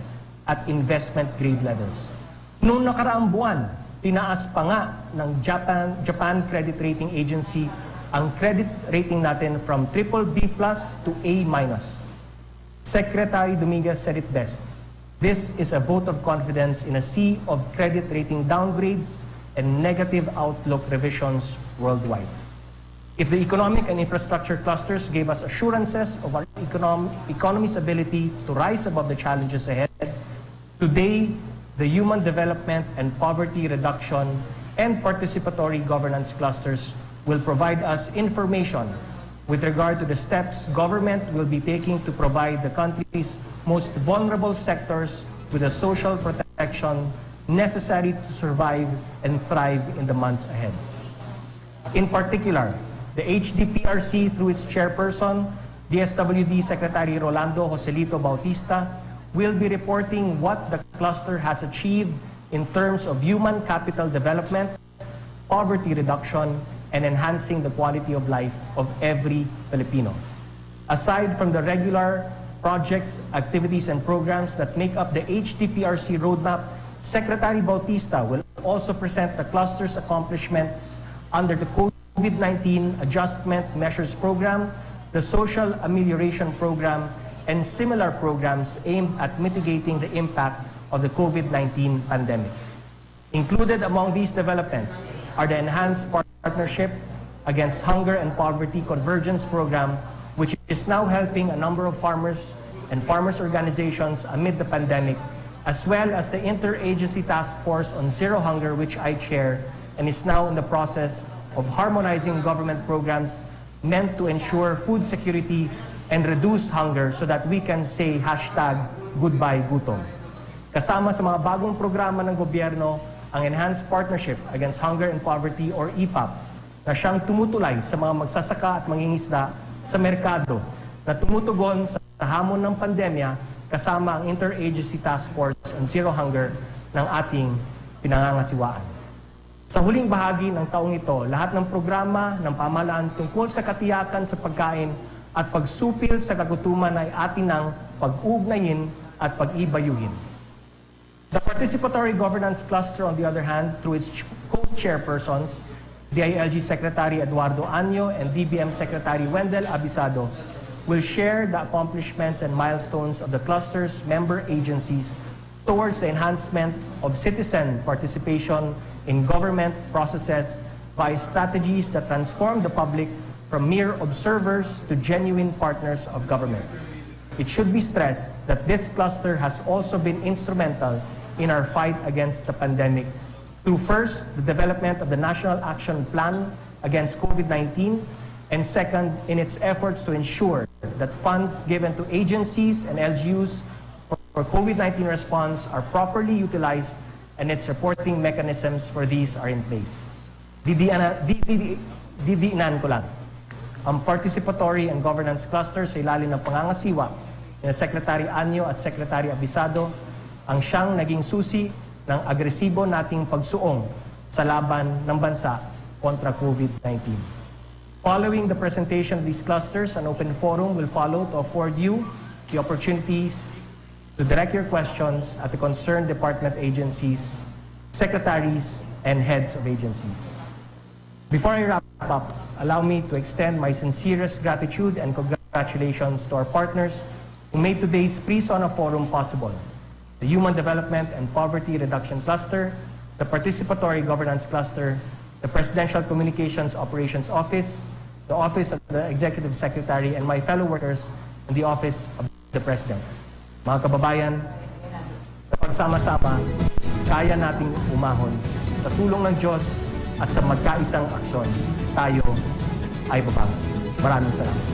Speaker 14: at investment grade levels. Noong nakaraang buwan, tinaas pa nga ng Japan Credit Rating Agency ang credit rating natin from BBB+ to A-. Secretary Dominguez said it best. This is a vote of confidence in a sea of credit rating downgrades and negative outlook revisions worldwide. If the economic and infrastructure clusters gave us assurances of our economy's ability to rise above the challenges ahead, today, the human development and poverty reduction and participatory governance clusters will provide us information with regard to the steps government will be taking to provide the country's most vulnerable sectors with the social protection necessary to survive and thrive in the months ahead. In particular, the HDPRC, through its chairperson, DSWD Secretary Rolando Joselito Bautista, will be reporting what the cluster has achieved in terms of human capital development, poverty reduction, and enhancing the quality of life of every Filipino. Aside from the regular projects, activities, and programs that make up the HDPRC roadmap, Secretary Bautista will also present the cluster's accomplishments under the COVID-19 Adjustment Measures Program, the Social Amelioration Program, and similar programs aimed at mitigating the impact of the COVID-19 pandemic. Included among these developments are the Enhanced Partnership Against Hunger and Poverty Convergence Program, which is now helping a number of farmers and farmers' organizations amid the pandemic, as well as the Interagency Task Force on Zero Hunger, which I chair, and is now in the process of harmonizing government programs meant to ensure food security and reduce hunger so that we can say #goodbye gutom. Kasama sa mga bagong programa ng gobyerno ang Enhanced Partnership Against Hunger and Poverty or EPAP na siyang tumutulay sa mga magsasaka at mangingisda sa merkado na tumutugon sa hamon ng pandemya kasama ang Interagency Task Force on Zero Hunger ng ating pinangangasiwaan. Sa huling bahagi ng taong ito, lahat ng programa ng pamahalaan tungkol sa katiyakan sa pagkain at pagsupil sa kagutuman ay atin ng pag-ugnayin at pag-ibayuhin. The Participatory Governance Cluster, on the other hand, through its co-chairpersons, DILG Secretary Eduardo Anyo and DBM Secretary Wendell Abisado, will share the accomplishments and milestones of the cluster's member agencies towards the enhancement of citizen participation in government processes by strategies that transform the public from mere observers to genuine partners of government. it should be stressed that this cluster has also been instrumental in our fight against the pandemic through first, the development of the National Action Plan against COVID-19, and second, in its efforts to ensure that funds given to agencies and LGUs for COVID-19 response are properly utilized and its reporting mechanisms for these are in place. Didiinan ko lang. Ang participatory and governance cluster sa ilalim ng pangangasiwa ni Secretary Anyo at Secretary Abisado ang siyang naging susi ng agresibo nating pagsuong sa laban ng bansa kontra COVID-19. Following the presentation of these clusters, an open forum will follow to afford you the opportunities to direct your questions at the concerned department agencies, secretaries, and heads of agencies. Before I wrap up, allow me to extend my sincerest gratitude and congratulations to our partners who made today's Pre-SONA Forum possible. The Human Development and Poverty Reduction Cluster, the Participatory Governance Cluster, the Presidential Communications Operations Office, the Office of the Executive Secretary, and my fellow workers in the Office of the President. Mga kababayan, sa pagsama-sama, kaya nating umahon. Sa tulong ng Diyos at sa magkaisang aksyon, tayo ay babangon. Maraming salamat.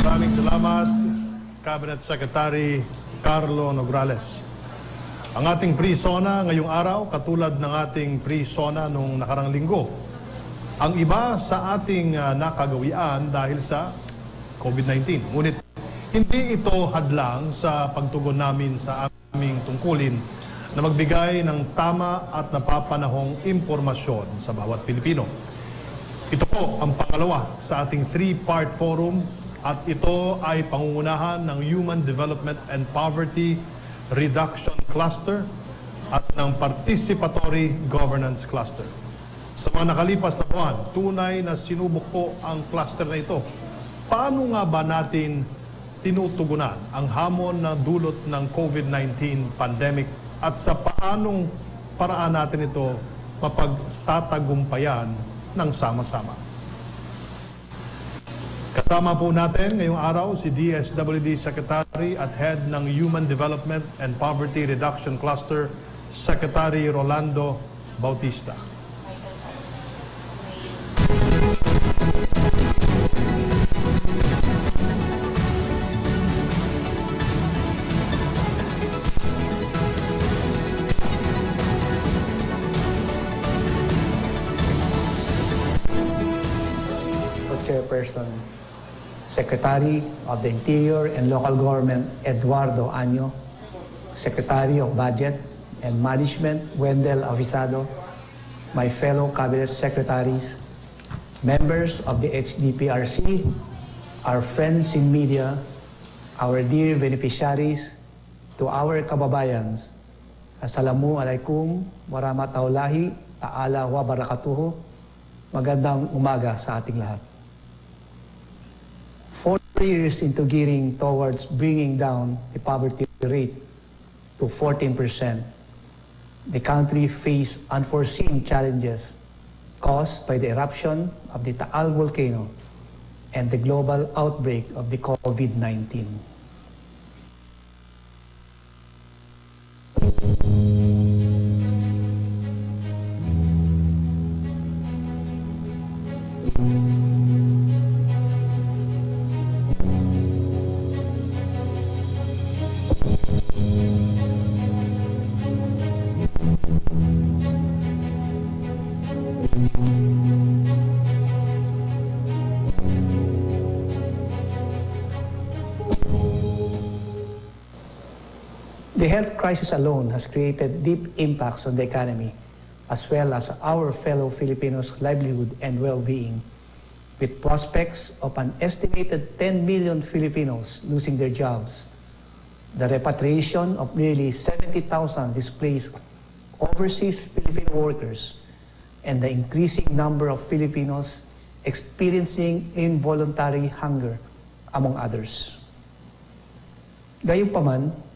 Speaker 15: Maraming salamat, Cabinet Secretary Carlo Nograles. Ang ating pre-SONA ngayong araw, katulad ng ating pre-SONA nung nakarang linggo, ang iba sa ating nakagawian dahil sa COVID-19. Ngunit hindi ito hadlang sa pagtugon namin sa aming tungkulin na magbigay ng tama at napapanahong impormasyon sa bawat Pilipino. Ito po ang pangalawa sa ating three-part forum at ito ay pangungunahan ng Human Development and Poverty Reduction Cluster at ng Participatory Governance Cluster. Sa mga nakalipas na buwan, tunay na sinubok po ang cluster na ito. Paano nga ba natin tinutugunan ang hamon na dulot ng COVID-19 pandemic at sa paanong paraan natin ito mapagtatagumpayan ng sama-sama? Kasama po natin ngayong araw si DSWD Secretary at Head ng Human Development and Poverty Reduction Cluster, Secretary Rolando Bautista.
Speaker 17: Chairperson, Secretary of the Interior and Local Government Eduardo Anyo, Secretary of Budget and Management Wendell Avisado, my fellow Cabinet Secretaries, members of the HDPRC, our friends in media, our dear beneficiaries, to our kababayans, Assalamualaikum warahmatullahi ta'ala wa barakatuhu. Magandang umaga sa ating lahat. 4 years into gearing towards bringing down the poverty rate to 14%, the country faced unforeseen challenges caused by the eruption of the Taal volcano and the global outbreak of the COVID-19. The health crisis alone has created deep impacts on the economy, as well as our fellow Filipinos' livelihood and well-being, with prospects of an estimated 10 million Filipinos losing their jobs, the repatriation of nearly 70,000 displaced overseas Filipino workers, and the increasing number of Filipinos experiencing involuntary hunger, among others. Gayunpaman,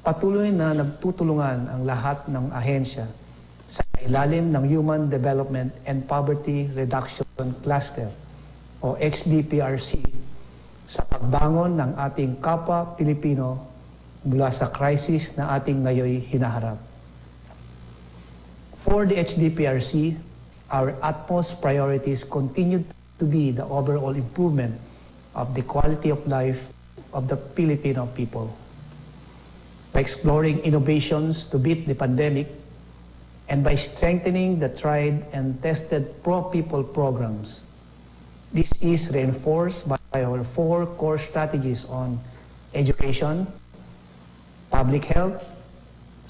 Speaker 17: patuloy na nagtutulungan ang lahat ng ahensya sa ilalim ng Human Development and Poverty Reduction Cluster o HDPRC sa pagbangon ng ating kapwa Pilipino mula sa crisis na ating ngayon hinaharap. For the HDPRC, our utmost priorities continue to be the overall improvement of the quality of life of the Filipino people. By exploring innovations to beat the pandemic and by strengthening the tried and tested pro-people programs. This is reinforced by our 4 core strategies on education, public health,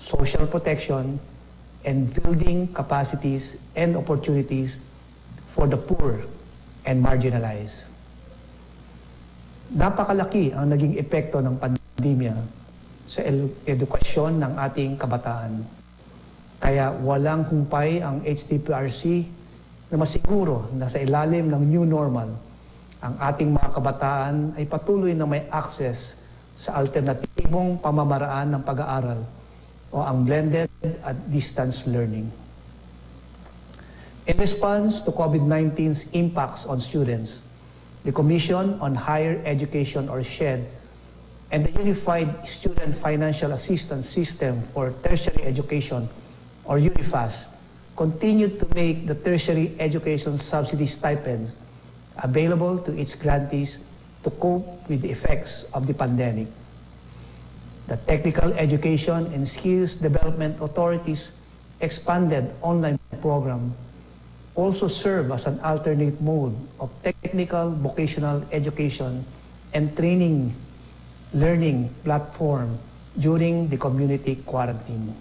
Speaker 17: social protection, and building capacities and opportunities for the poor and marginalized. Napakalaki ang naging epekto ng pandemya sa edukasyon ng ating kabataan. Kaya walang humpay ang HDPRC na masiguro na sa ilalim ng new normal, ang ating mga kabataan ay patuloy na may access sa alternatibong pamamaraan ng pag-aaral o ang blended at distance learning. In response to COVID-19's impacts on students, the Commission on Higher Education or SHED and the Unified Student Financial Assistance System for Tertiary Education or UNIFAS continued to make the tertiary education subsidy stipends available to its grantees to cope with the effects of the pandemic. The Technical Education and Skills Development Authority's expanded online program also serve as an alternate mode of technical vocational education and training learning platform during the community quarantine.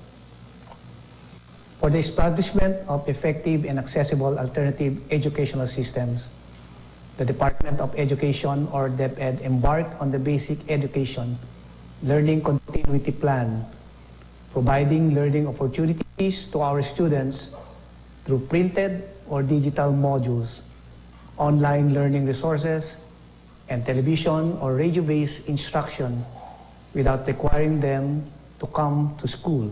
Speaker 17: For the establishment of effective and accessible alternative educational systems, the Department of Education or DepEd embarked on the Basic Education Learning Continuity Plan, providing learning opportunities to our students through printed or digital modules, online learning resources, and television or radio-based instruction without requiring them to come to school.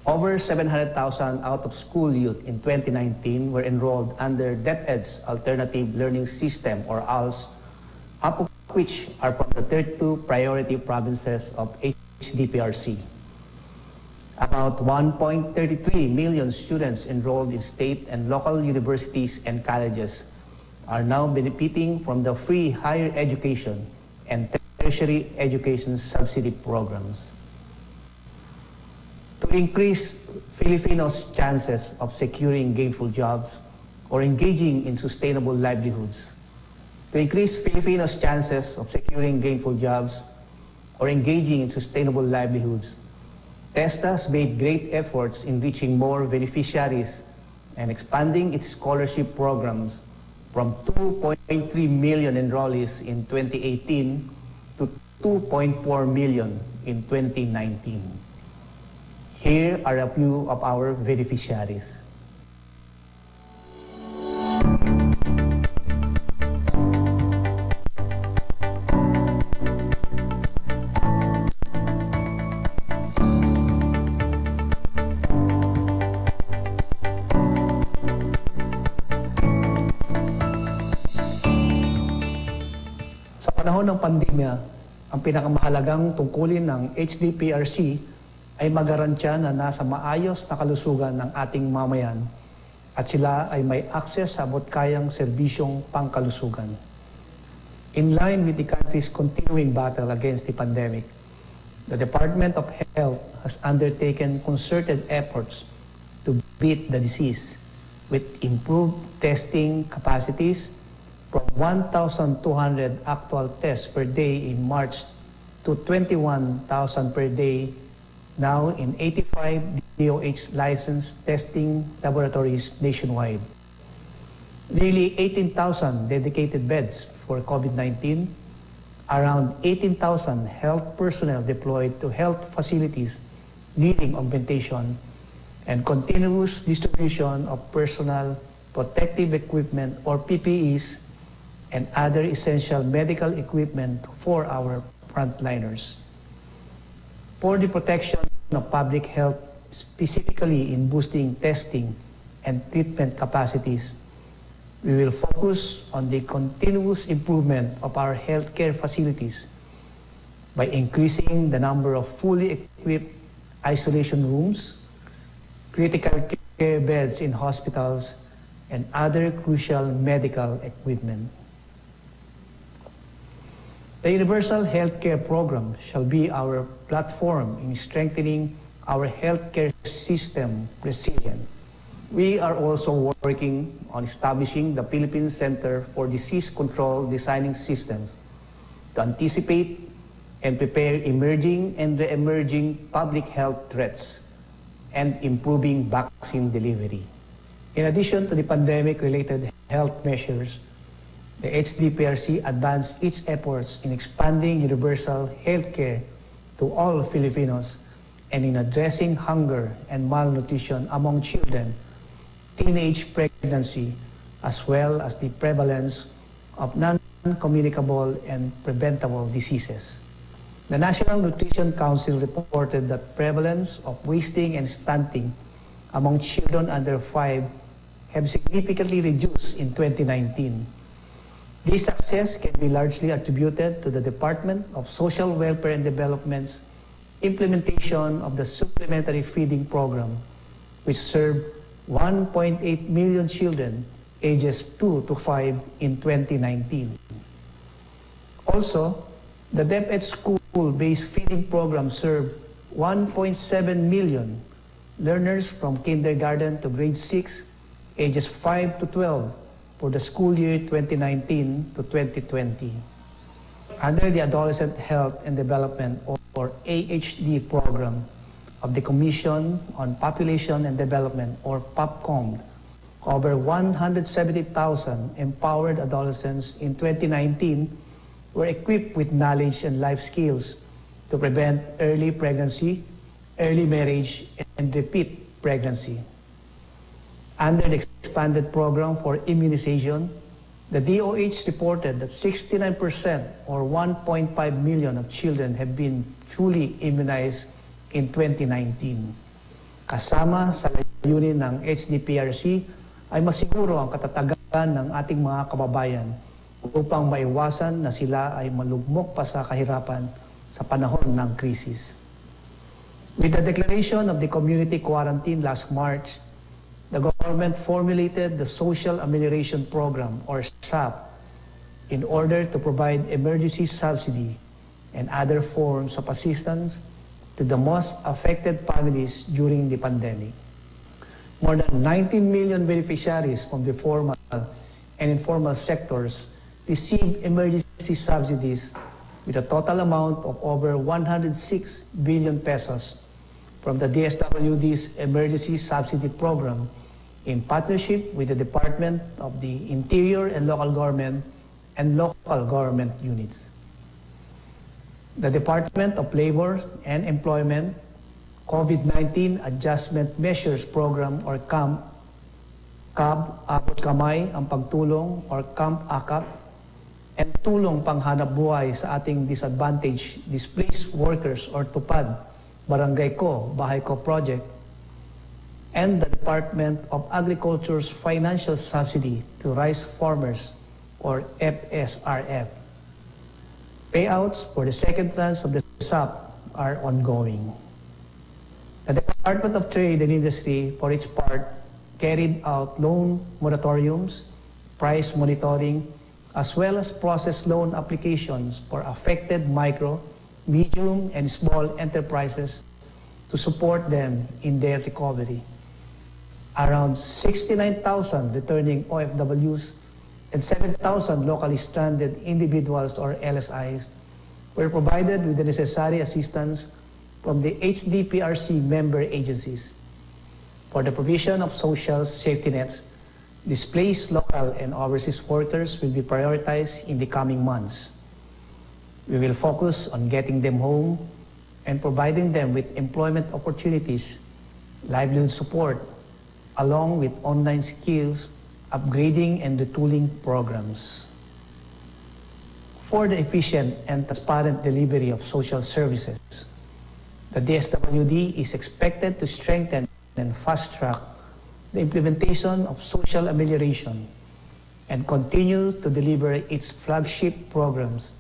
Speaker 17: Over 700,000 out-of-school youth in 2019 were enrolled under DepEd's Alternative Learning System or ALS, half of which are from the 32 priority provinces of HDPRC. About 1.33 million students enrolled in state and local universities and colleges are now benefiting from the free higher education and tertiary education subsidy programs. To increase Filipinos' chances of securing gainful jobs or engaging in sustainable livelihoods. To increase Filipinos' chances of securing gainful jobs or engaging in sustainable livelihoods, TESDA's made great efforts in reaching more beneficiaries and expanding its scholarship programs from 2.3 million enrollees in 2018 to 2.4 million in 2019. Here are a few of our beneficiaries. Sa panahon ng pandemya, ang pinakamahalagang tungkulin ng HDPRC ay magarantya na nasa maayos na kalusugan ng ating mamayan at sila ay may access sa abot-kayang serbisyong pangkalusugan. In line with the country's continuing battle against the pandemic, the Department of Health has undertaken concerted efforts to beat the disease with improved testing capacities from 1,200 actual tests per day in March to 21,000 per day now in 85 DOH licensed testing laboratories nationwide. Nearly 18,000 dedicated beds for COVID-19, around 18,000 health personnel deployed to health facilities needing augmentation, and continuous distribution of personal protective equipment or PPEs and other essential medical equipment for our frontliners. For the protection of public health, specifically in boosting testing and treatment capacities, We will focus on the continuous improvement of our healthcare facilities by increasing the number of fully equipped isolation rooms, critical care beds in hospitals, and other crucial medical equipment. The Universal Healthcare Program shall be our platform in strengthening our healthcare system resilience. We are also working on establishing the Philippine Center for Disease Control Designing Systems to anticipate and prepare emerging and re-emerging public health threats and improving vaccine delivery. In addition to the pandemic-related health measures, the HDPRC advanced its efforts in expanding universal healthcare to all Filipinos and in addressing hunger and malnutrition among children, teenage pregnancy, as well as the prevalence of non-communicable and preventable diseases. The National Nutrition Council reported that prevalence of wasting and stunting among children under 5 have significantly reduced in 2019. This success can be largely attributed to the Department of Social Welfare and Development's implementation of the Supplementary Feeding Program, which served 1.8 million children ages 2 to 5 in 2019. Also, the DepEd school-based feeding program served 1.7 million learners from kindergarten to grade 6, ages 5 to 12, for the school year 2019 to 2020. Under the Adolescent Health and Development or AHD program of the Commission on Population and Development or POPCOM, over 170,000 empowered adolescents in 2019 were equipped with knowledge and life skills to prevent early pregnancy, early marriage, and repeat pregnancy. Under the expanded program for immunization, the DOH reported that 69% or 1.5 million of children have been fully immunized in 2019. Kasama sa layunin ng HDPRC ay masiguro ang katatagan ng ating mga kababayan upang maiwasan na sila ay malugmok pa sa kahirapan sa panahon ng krisis. With the declaration of the community quarantine last March, the government formulated the Social Amelioration Program or SAP in order to provide emergency subsidy and other forms of assistance to the most affected families during the pandemic. More than 19 million beneficiaries from the formal and informal sectors received emergency subsidies with a total amount of over 106 billion pesos from the DSWD's Emergency Subsidy Program in partnership with the Department of the Interior and Local Government and local government units. The Department of Labor and Employment COVID-19 Adjustment Measures Program or CAMP, Abot Kamay ang Pagtulong or CAMP AKAP, and Tulong Panghanap Buhay sa ating disadvantaged displaced workers or TUPAD, Barangay Ko, Bahay Ko Project, and the Department of Agriculture's Financial Subsidy to Rice Farmers or FSRF. Payouts for the second tranche of the SAP are ongoing. The Department of Trade and Industry, for its part, carried out loan moratoriums, price monitoring, as well as processed loan applications for affected micro, medium, and small enterprises to support them in their recovery. Around 69,000 returning OFWs and 7,000 locally stranded individuals or LSIs were provided with the necessary assistance from the HDPRC member agencies. For the provision of social safety nets, displaced local and overseas workers will be prioritized in the coming months. We will focus on getting them home and providing them with employment opportunities, livelihood support, along with online skills, upgrading and retooling programs. For the efficient and transparent delivery of social services, the DSWD is expected to strengthen and fast-track the implementation of social amelioration and continue to deliver its flagship programs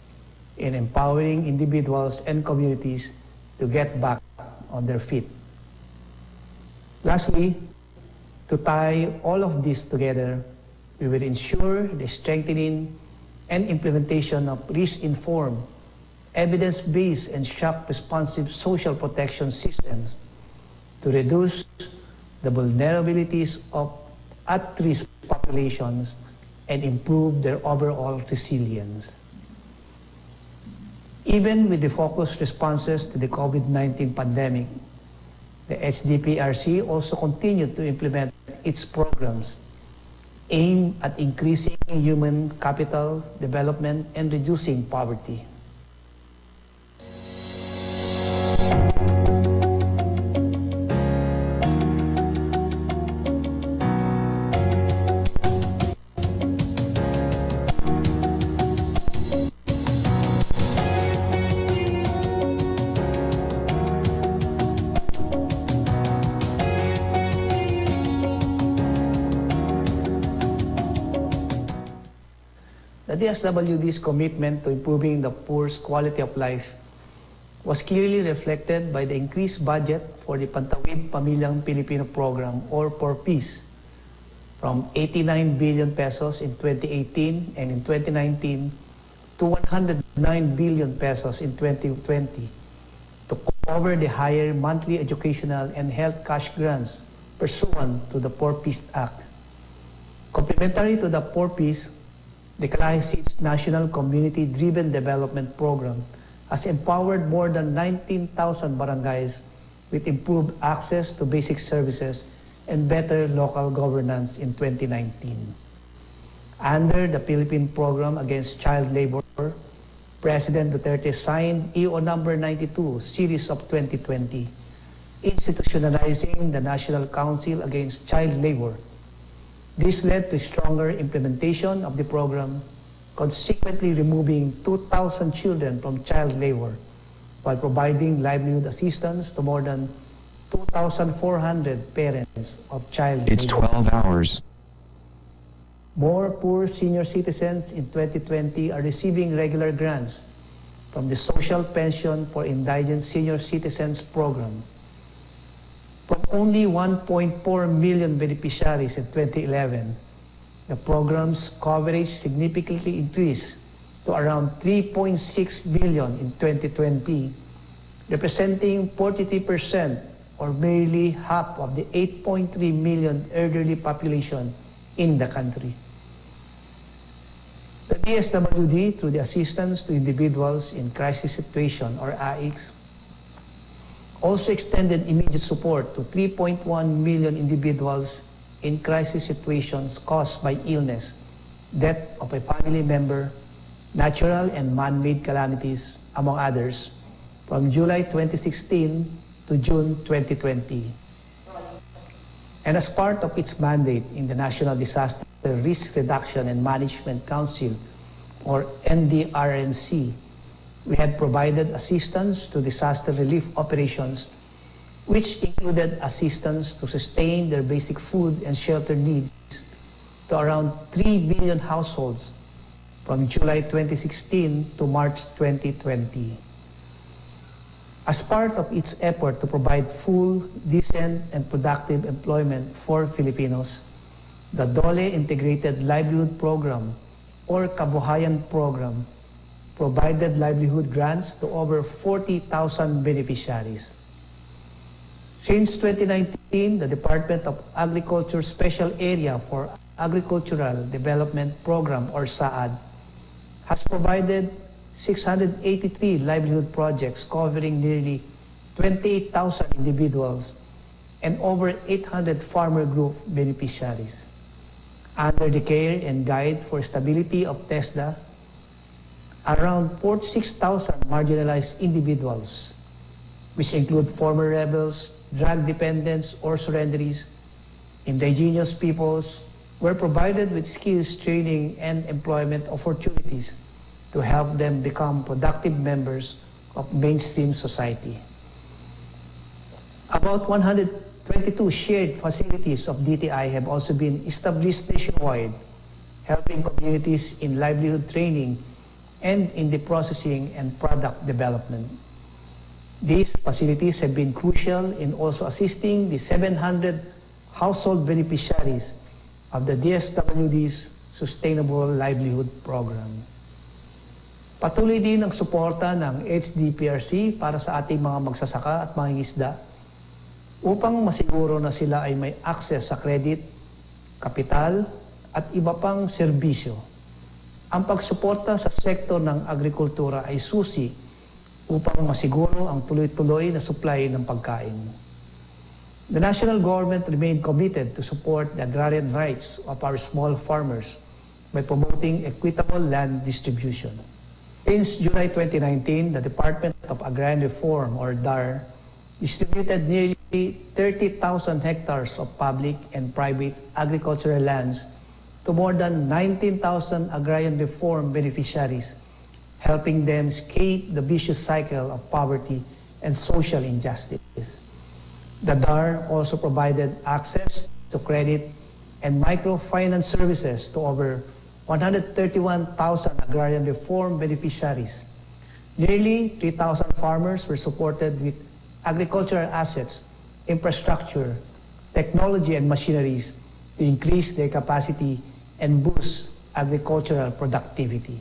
Speaker 17: in empowering individuals and communities to get back on their feet. Lastly, to tie all of this together, we will ensure the strengthening and implementation of risk-informed, evidence-based, and shock-responsive social protection systems to reduce the vulnerabilities of at-risk populations and improve their overall resilience. Even with the focused responses to the COVID-19 pandemic, the HDPRC also continued to implement its programs aimed at increasing human capital development and reducing poverty. The DSWD's commitment to improving the poor's quality of life was clearly reflected by the increased budget for the Pantawid Pamilyang Pilipino Program, or PORPIS, from 89 billion pesos in 2018 and in 2019 to 109 billion pesos in 2020 to cover the higher monthly educational and health cash grants pursuant to the PORPIS Act. Complementary to the PORPIS, the CAIC's National Community-Driven Development Program has empowered more than 19,000 barangays with improved access to basic services and better local governance in 2019. Under the Philippine Program Against Child Labor, President Duterte signed EO number 92, Series of 2020, institutionalizing the National Council Against Child Labor. This led to stronger implementation of the program, consequently removing 2,000 children from child labor, while providing livelihood assistance to more than 2,400 parents of child labor.
Speaker 18: It's 12 hours.
Speaker 17: More poor senior citizens in 2020 are receiving regular grants from the Social Pension for Indigent Senior Citizens program. From only 1.4 million beneficiaries in 2011, the program's coverage significantly increased to around 3.6 million in 2020, representing 43% or merely half of the 8.3 million elderly population in the country. The DSWD, through the Assistance to Individuals in Crisis Situation, or AICS, also extended immediate support to 3.1 million individuals in crisis situations caused by illness, death of a family member, natural and man-made calamities, among others, from July 2016 to June 2020. And as part of its mandate in the National Disaster Risk Reduction and Management Council, or NDRMC, we had provided assistance to disaster relief operations, which included assistance to sustain their basic food and shelter needs to around 3 million households from July 2016 to March 2020. As part of its effort to provide full, decent, and productive employment for Filipinos, the DOLE Integrated Livelihood Program, or Kabuhayan Program, provided livelihood grants to over 40,000 beneficiaries. Since 2019, the Department of Agriculture Special Area for Agricultural Development Program, or SAAD, has provided 683 livelihood projects covering nearly 28,000 individuals and over 800 farmer group beneficiaries. Under the care and guide for stability of TESDA, around 46,000 marginalized individuals, which include former rebels, drug dependents or surrenderies, indigenous peoples, were provided with skills training and employment opportunities to help them become productive members of mainstream society. About 122 shared facilities of DTI have also been established nationwide helping communities in livelihood training and in the processing and product development. These facilities have been crucial in also assisting the 700 household beneficiaries of the DSWD's Sustainable Livelihood Program. Patuloy din ang suporta ng HDPRC para sa ating mga magsasaka at mangingisda upang masiguro na sila ay may access sa credit, kapital at iba pang serbisyo. Ang pagsuporta sa sektor ng agrikultura ay susi upang masiguro ang tuloy-tuloy na supply ng pagkain. The national government remained committed to support the agrarian rights of our small farmers by promoting equitable land distribution. Since July 2019, the Department of Agrarian Reform, or DAR, distributed nearly 30,000 hectares of public and private agricultural lands to more than 19,000 agrarian reform beneficiaries, helping them escape the vicious cycle of poverty and social injustice. The DAR also provided access to credit and microfinance services to over 131,000 agrarian reform beneficiaries. Nearly 3,000 farmers were supported with agricultural assets, infrastructure, technology and machineries to increase their capacity and boost agricultural productivity.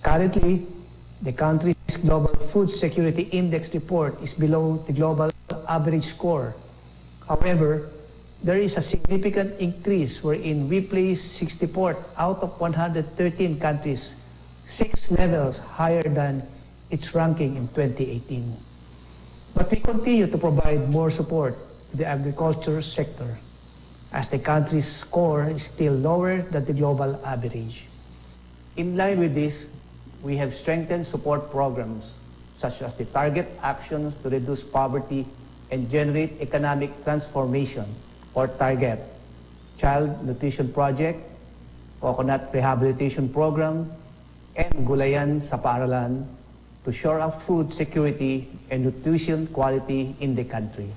Speaker 17: Currently, the country's Global Food Security Index report is below the global average score. However, there is a significant increase wherein we place 64th out of 113 countries, 6 levels higher than its ranking in 2018. But we continue to provide more support to the agriculture sector, as the country's score is still lower than the global average. In line with this, we have strengthened support programs such as the Target Actions to Reduce Poverty and Generate Economic Transformation, or Target, Child Nutrition Project, Coconut Rehabilitation Program, and Gulayan sa Paaralan to shore up food security and nutrition quality in the country.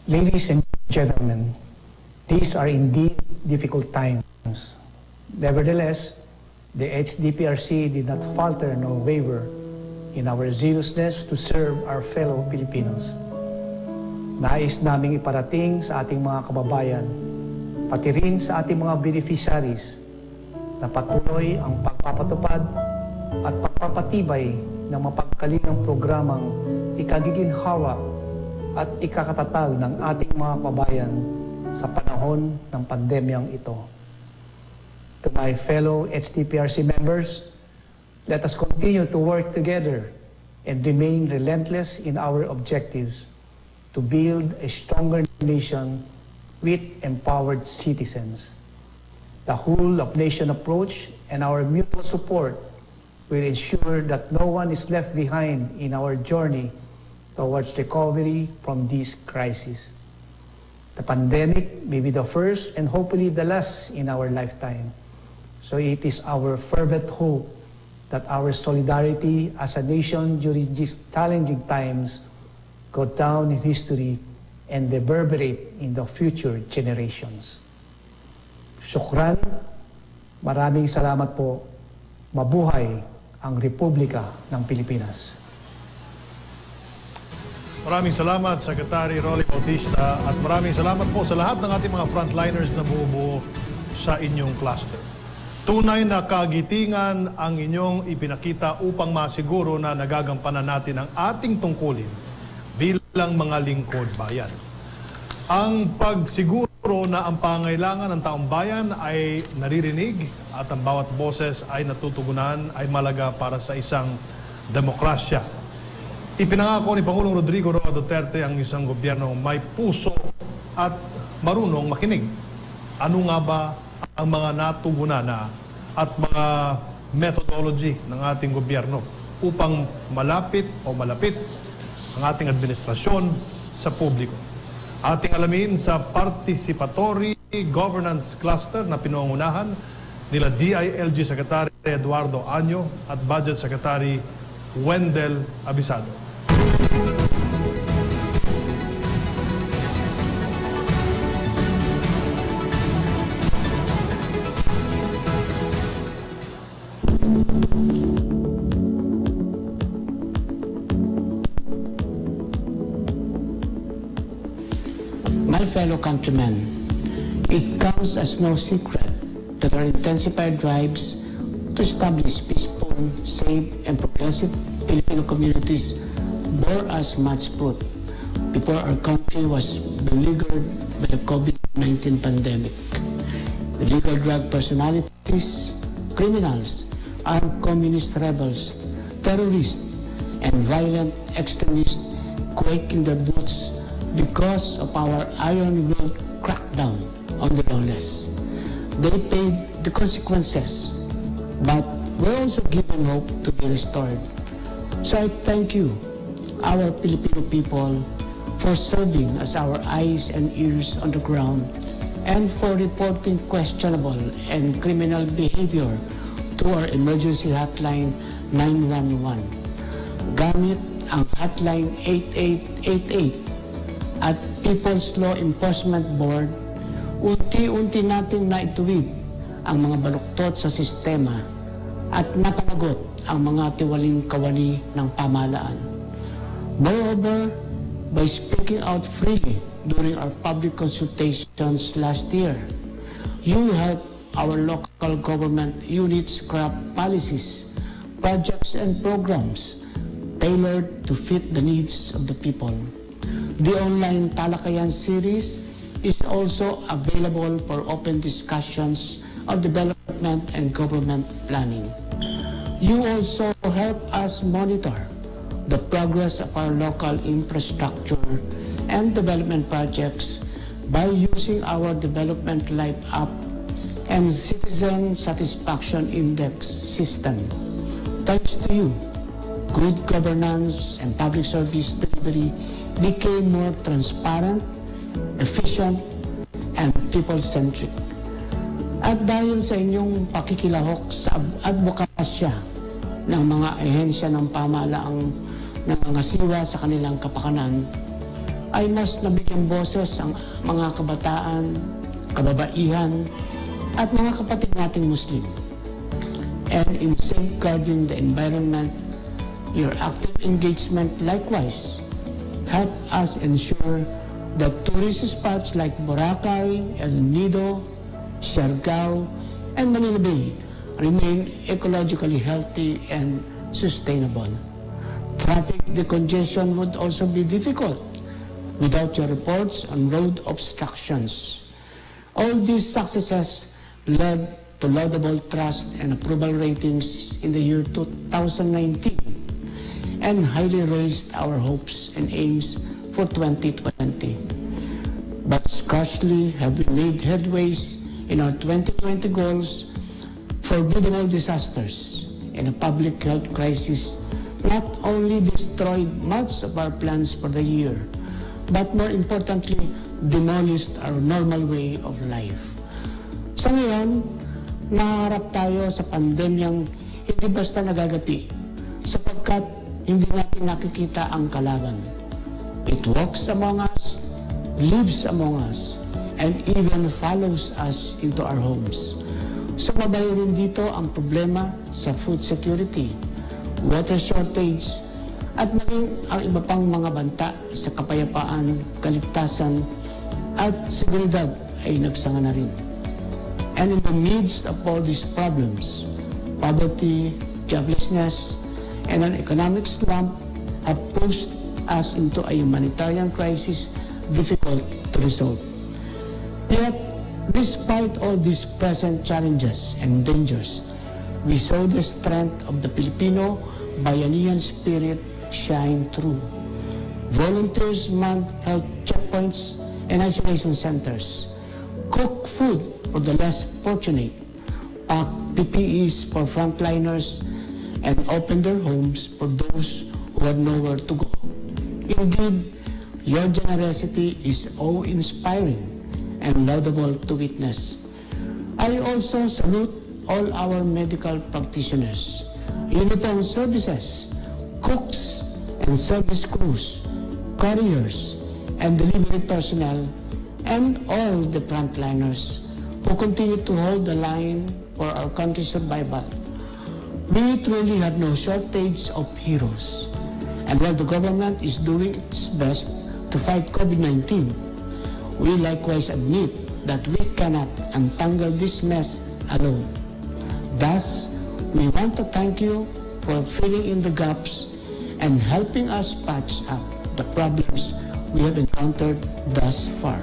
Speaker 17: Ladies and gentlemen, these are indeed difficult times. Nevertheless, the HDPRC did not falter nor waver in our zealousness to serve our fellow Filipinos. Nais naming iparating sa ating mga kababayan, pati rin sa ating mga beneficiaries, na patuloy ang pagpapatupad at pagpapatibay ng mapagkalingang programang ikagiginhawa at ikakatatag ng ating mga kababayan sa panahon ng pandemyang ito. To my fellow HDPRC members, let us continue to work together and remain relentless in our objectives to build a stronger nation with empowered citizens. The whole of nation approach and our mutual support will ensure that no one is left behind in our journey towards recovery from this crisis. The pandemic may be the first and hopefully the last in our lifetime. So it is our fervent hope that our solidarity as a nation during these challenging times go down in history and reverberate in the future generations. Syukran, maraming salamat po. Mabuhay ang Republika ng Pilipinas.
Speaker 15: Maraming salamat, Secretary Rolly Bautista, at maraming salamat po sa lahat ng ating mga frontliners na bumubuo sa inyong cluster. Tunay na kagitingan ang inyong ipinakita upang masiguro na nagagampanan natin ang ating tungkulin bilang mga lingkod bayan. Ang pagsiguro na ang pangailangan ng taong bayan ay naririnig at ang bawat boses ay natutugunan ay malaga para sa isang demokrasya. Ipinangako ni Pangulong Rodrigo Roa Duterte ang isang gobyerno may puso at marunong makinig. Ano nga ba ang mga natugunan na at mga methodology ng ating gobyerno upang malapit ang ating administrasyon sa publiko? Ating alamin sa Participatory Governance Cluster na pinangungunahan nila DILG Secretary Eduardo Anyo at Budget Secretary Wendell Abisado.
Speaker 18: my fellow countrymen, it comes as no secret that our intensified drives to establish peaceful, safe, and progressive Filipino communities bore us much fruit before our country was beleaguered by the COVID-19 pandemic. Illegal drug personalities, criminals, armed communist rebels, terrorists, and violent extremists quake in their boots because of our iron-willed crackdown on the lawless. They paid the consequences, but were also given hope to be restored. So I thank you, our Filipino people, for serving as our eyes and ears on the ground and for reporting questionable and criminal behavior to our emergency hotline 911. Gamit ang hotline 8888 at People's Law Enforcement Board, unti-unti nating naituwid ang mga baluktot sa sistema at napanagot ang mga tiwaling kawani ng pamahalaan. Moreover, by speaking out freely during our public consultations last year, you helped our local government units craft policies, projects, and programs tailored to fit the needs of the people. The online Talakayan series is also available for open discussions of development and government planning. You also help us monitor the progress of our local infrastructure and development projects by using our Development Life app and Citizen Satisfaction Index system. Thanks to you, good governance and public service delivery became more transparent, efficient, and people-centric. At dahil sa inyong pakikilahok sa advokasya ng mga ehensya ng pamahalaang nangangasiwa sa kanilang kapakanan, ay mas nabigyan boses ang mga kabataan, kababaihan, at mga kapatid nating Muslim. And in safeguarding the environment, your active engagement likewise help us ensure that tourist spots like Boracay, El Nido, Siargao, and Manila Bay remain ecologically healthy and sustainable. Traffic decongestion would also be difficult without your reports on road obstructions. All these successes led to laudable trust and approval ratings in the year 2019 and highly raised our hopes and aims for 2020. But scarcely have we made headways in our 2020 goals, forbidding all disasters and a public health crisis not only destroyed much of our plans for the year, but more importantly, demolished our normal way of life. Sa ngayon, naharap tayo sa pandemyang hindi basta nagagati, sapagkat hindi natin nakikita ang kalaban. It walks among us, lives among us, and even follows us into our homes. Sumabay rin dito ang problema sa food security, water shortage, at maging ang iba pang mga banta sa kapayapaan, kaligtasan, at seguridad ay nagsanga na rin. And in the midst of all these problems, poverty, joblessness, and an economic slump have pushed us into a humanitarian crisis difficult to resolve. Yet, despite all these present challenges and dangers, we saw the strength of the Filipino Bayanihan spirit shine through. Volunteers manned health checkpoints and isolation centers, cooked food for the less fortunate, packed PPEs for frontliners, and opened their homes for those who had nowhere to go. Indeed, your generosity is awe-inspiring and laudable to witness. I also salute all our medical practitioners, uniformed services, cooks and service crews, couriers and delivery personnel, and all the frontliners who continue to hold the line for our country's survival. We truly have no shortage of heroes. And while the government is doing its best to fight COVID-19, we likewise admit that we cannot untangle this mess alone. Thus, we want to thank you for filling in the gaps and helping us patch up the problems we have encountered thus far.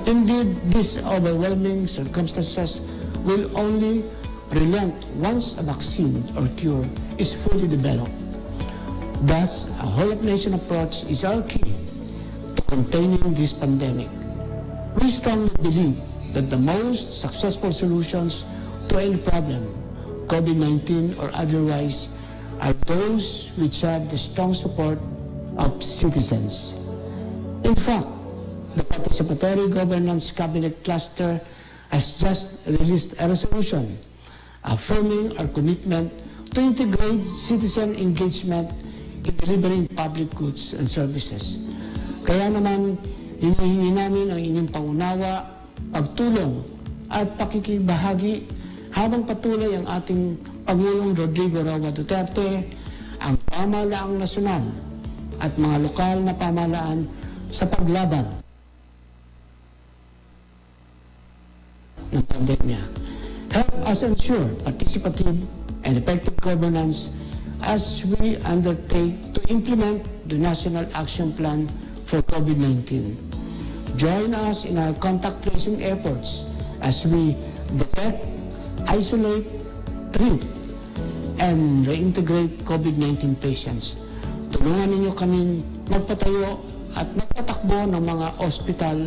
Speaker 18: Indeed, these overwhelming circumstances will only relent once a vaccine or cure is fully developed. Thus, a whole-of-nation approach is our key to containing this pandemic. We strongly believe that the most successful solutions to any problem, COVID-19 or otherwise, are those which have the strong support of citizens. In fact, the Participatory Governance Cabinet Cluster has just released a resolution affirming our commitment to integrate citizen engagement in delivering public goods and services. Kaya naman, hinihingi namin ang inyong pangunawa, pagtulong at pakikibahagi habang patuloy ang ating Pangulong Rodrigo Roa Duterte, ang pamahalaang nasyonal at mga lokal na pamahalaan sa paglaban ng pandemya. Help us ensure participative and effective governance as we undertake to implement the National Action Plan for COVID-19. Join us in our contact tracing efforts as we detect, isolate, treat, and reintegrate COVID-19 patients. Tulungan ninyo kami magpatayo at magpatakbo ng mga hospital,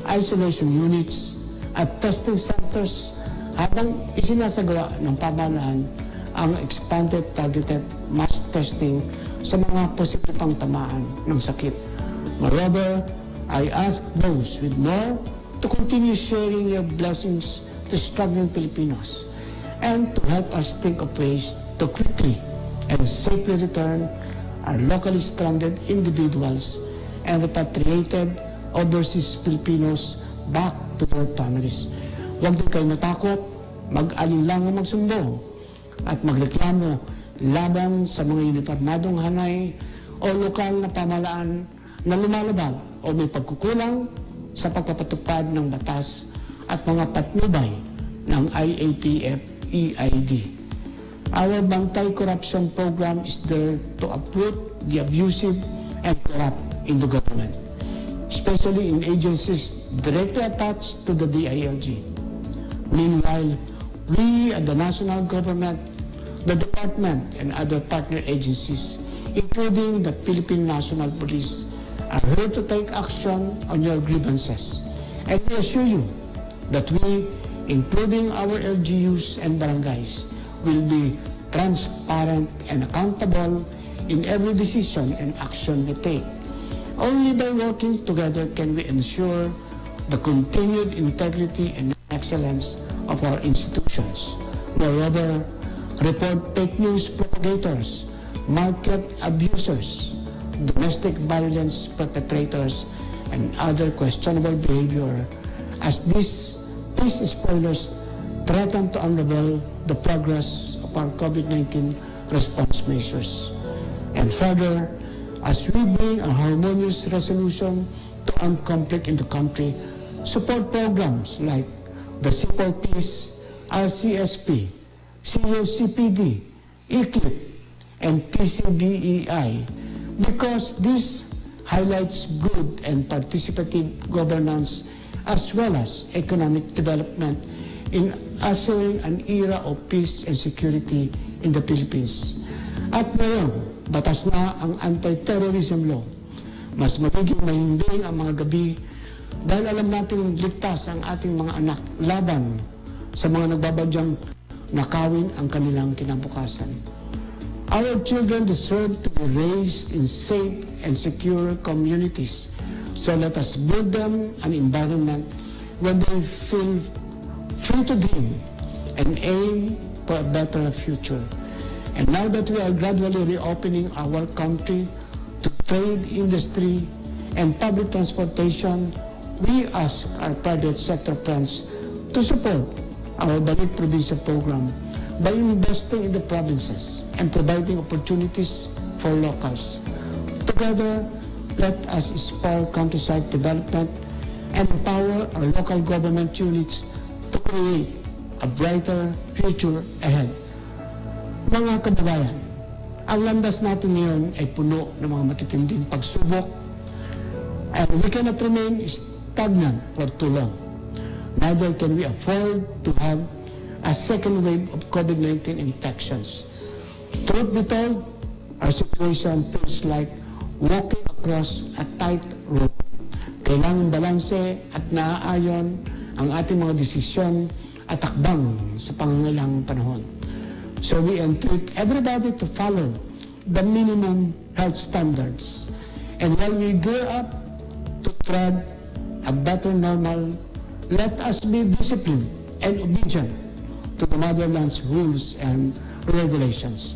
Speaker 18: isolation units, at testing centers habang isinasagawa ng pamahalaan ang expanded targeted mass testing sa mga posibleng tamaan ng sakit. Moreover, I ask those with more to continue sharing your blessings to struggling Filipinos and to help us think of ways to quickly and safely return our locally stranded individuals and repatriated overseas Filipinos back to their families. Huwag din kayo matakot, mag-alinlangan magsumbong at magreklamo laban sa mga uniformadong hanay o lokal na pamahalaan na lumalabag o may pagkukulang sa pagpapatupad ng batas at mga patnubay ng IATF-EID. Our Bantay Corruption Program is there to uproot the abusive and corrupt in the government, especially in agencies directly attached to the DILG. Meanwhile, we at the national government, the department, and other partner agencies, including the Philippine National Police, are here to take action on your grievances. And we assure you that we, including our LGUs and barangays, will be transparent and accountable in every decision and action we take. Only by working together can we ensure the continued integrity and excellence of our institutions. Moreover, report fake news propagators, market abusers, domestic violence perpetrators, and other questionable behavior as these spoilers threaten to unravel the progress of our COVID-19 response measures. And further, as we bring a harmonious resolution to armed conflict in the country, support programs like the Cipol Peace, RCSP, COCPD, ECLIP, and PCBEI, because this highlights good and participative governance as well as economic development in ushering an era of peace and security in the Philippines. At ngayon, batas na ang anti-terrorism law. Mas magiging mahimbing ang mga gabi dahil alam natin ligtas ang ating mga anak laban sa mga nagbabadyang nakawin ang kanilang kinabukasan. Our children deserve to be raised in safe and secure communities, so let us build them an environment where they feel free to dream and aim for a better future. And now that we are gradually reopening our country to trade, industry, and public transportation, we ask our private sector friends to support our Balik Probinsya program by investing in the provinces and providing opportunities for locals. Together, let us inspire countryside development and empower our local government units to create a brighter future ahead. Mga kababayan, ang landas natin ngayon ay puno ng mga matitinding pagsubok, and we cannot remain stagnant for too long. Neither can we afford to have a second wave of COVID-19 infections. Truth be told, our situation feels like walking across a tight rope. Kailangang balanse at naaayon ang ating mga desisyon at takbang sa pangangailangang panahon. So we entreat everybody to follow the minimum health standards. And while we gear up to tread a better normal, let us be disciplined and obedient to the motherland's rules and regulations.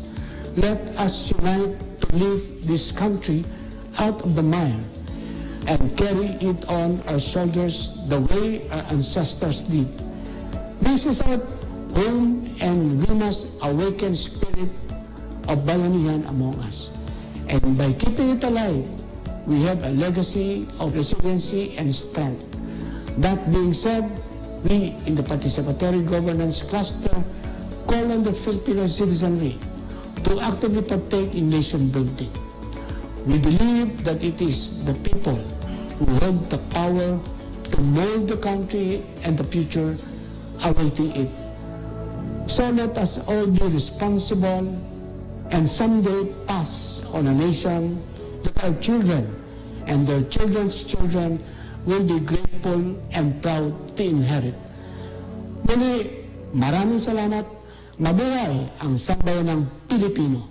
Speaker 18: Let us unite to lift this country out of the mire and carry it on our shoulders the way our ancestors did. This is our home, and we must awaken spirit of bayanihan among us. And by keeping it alive, we have a legacy of resiliency and strength. That being said, we in the participatory governance cluster call on the Filipino citizenry to actively partake in nation building. We believe that it is the people who hold the power to mold the country and the future awaiting it. So let us all be responsible and someday pass on a nation that our children and their children's children will be grateful and proud to inherit. Muli, maraming salamat. Mabuhay ang sambayanang Pilipino.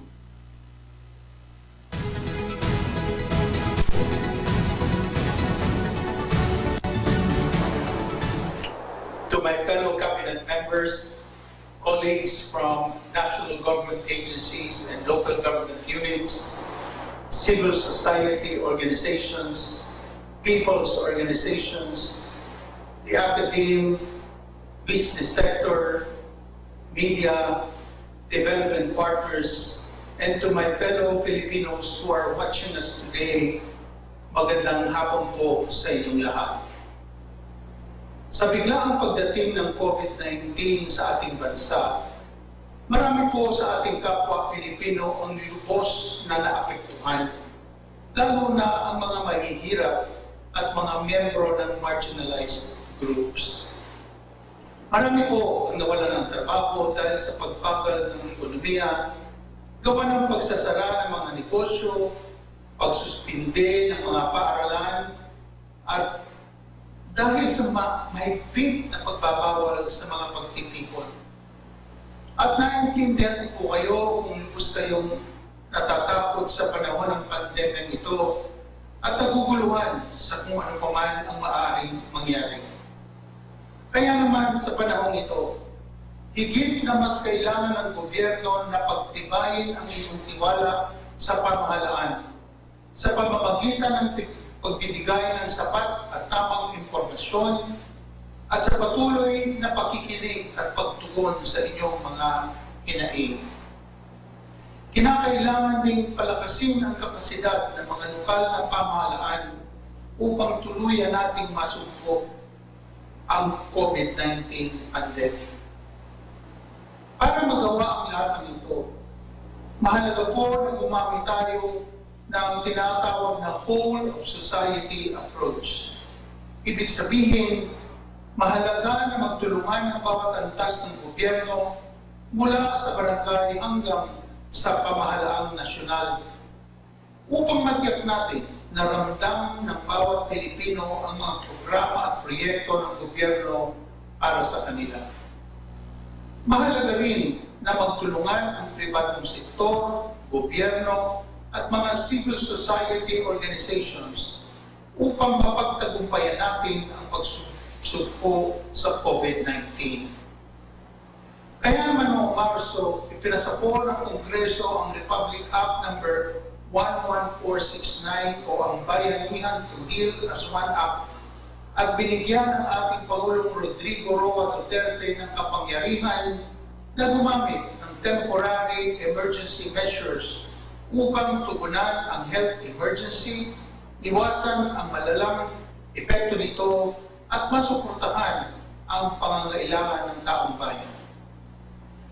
Speaker 19: To my fellow cabinet members, colleagues from national government agencies and local government units, civil society organizations, people's organizations, the academe, business sector, media, development partners, and to my fellow Filipinos who are watching us today, magandang hapon po sa inyong lahat. Sa biglaang pagdating ng COVID-19 sa ating bansa, marami po sa ating kapwa Pilipino ang lubos na naapektuhan, lalo na ang mga mahihirap at mga miyembro ng marginalized groups. Marami po ang nawalan ng trabaho dahil sa pagbagal ng ekonomiya, gawa ng pagsasara ng mga negosyo, pagsuspinde ng mga paaralan, at dahil sa mahigpit na pagbabawal sa mga pagtitipon. At naiintindihan po kayo kung lubos kayong natatakot sa panahon ng pandemya ito at naguguluhan sa kung ano pa man ang maaaring mangyari. Kaya naman sa panahong ito, higit na mas kailangan ng gobyerno na pagtibayin ang iyong tiwala sa pamahalaan sa pamamagitan ng pagbibigay ng sapat at tamang impormasyon at sa patuloy na pakikinig at pagtugon sa inyong mga hinaing. Kinakailangan ding palakasin ang kapasidad ng mga lokal na pamahalaan upang tuluyan nating masubok ang COVID-19 pandemic. Para magawa ang lahat ng ito, mahalaga po na gumamit tayo ng tinatawag na whole of society approach. Ibig sabihin, mahalaga na magtulungan ang bawat antas ng gobyerno mula sa barangay hanggang sa pamahalaang nasyonal upang matiyak natin na ramdam ng bawat Pilipino ang mga programa at proyekto ng gobyerno para sa kanila. Mahalaga rin na magtulungan ang pribadong sektor, gobyerno, at mga civil society organizations upang mapagtagumpayan natin ang pagsugpo sa COVID-19. Kaya naman noong Marso, ipinasapol ng Kongreso ang Republic Act No. 11469 o ang Bayanihan to Heal as One Act at binigyan ng ating Pangulong Rodrigo Roa Duterte ng kapangyarihan na gumamit ng temporary emergency measures upang tugunan ang health emergency, iwasan ang malalang epekto nito at masuportahan ang pangangailangan ng taong bayan.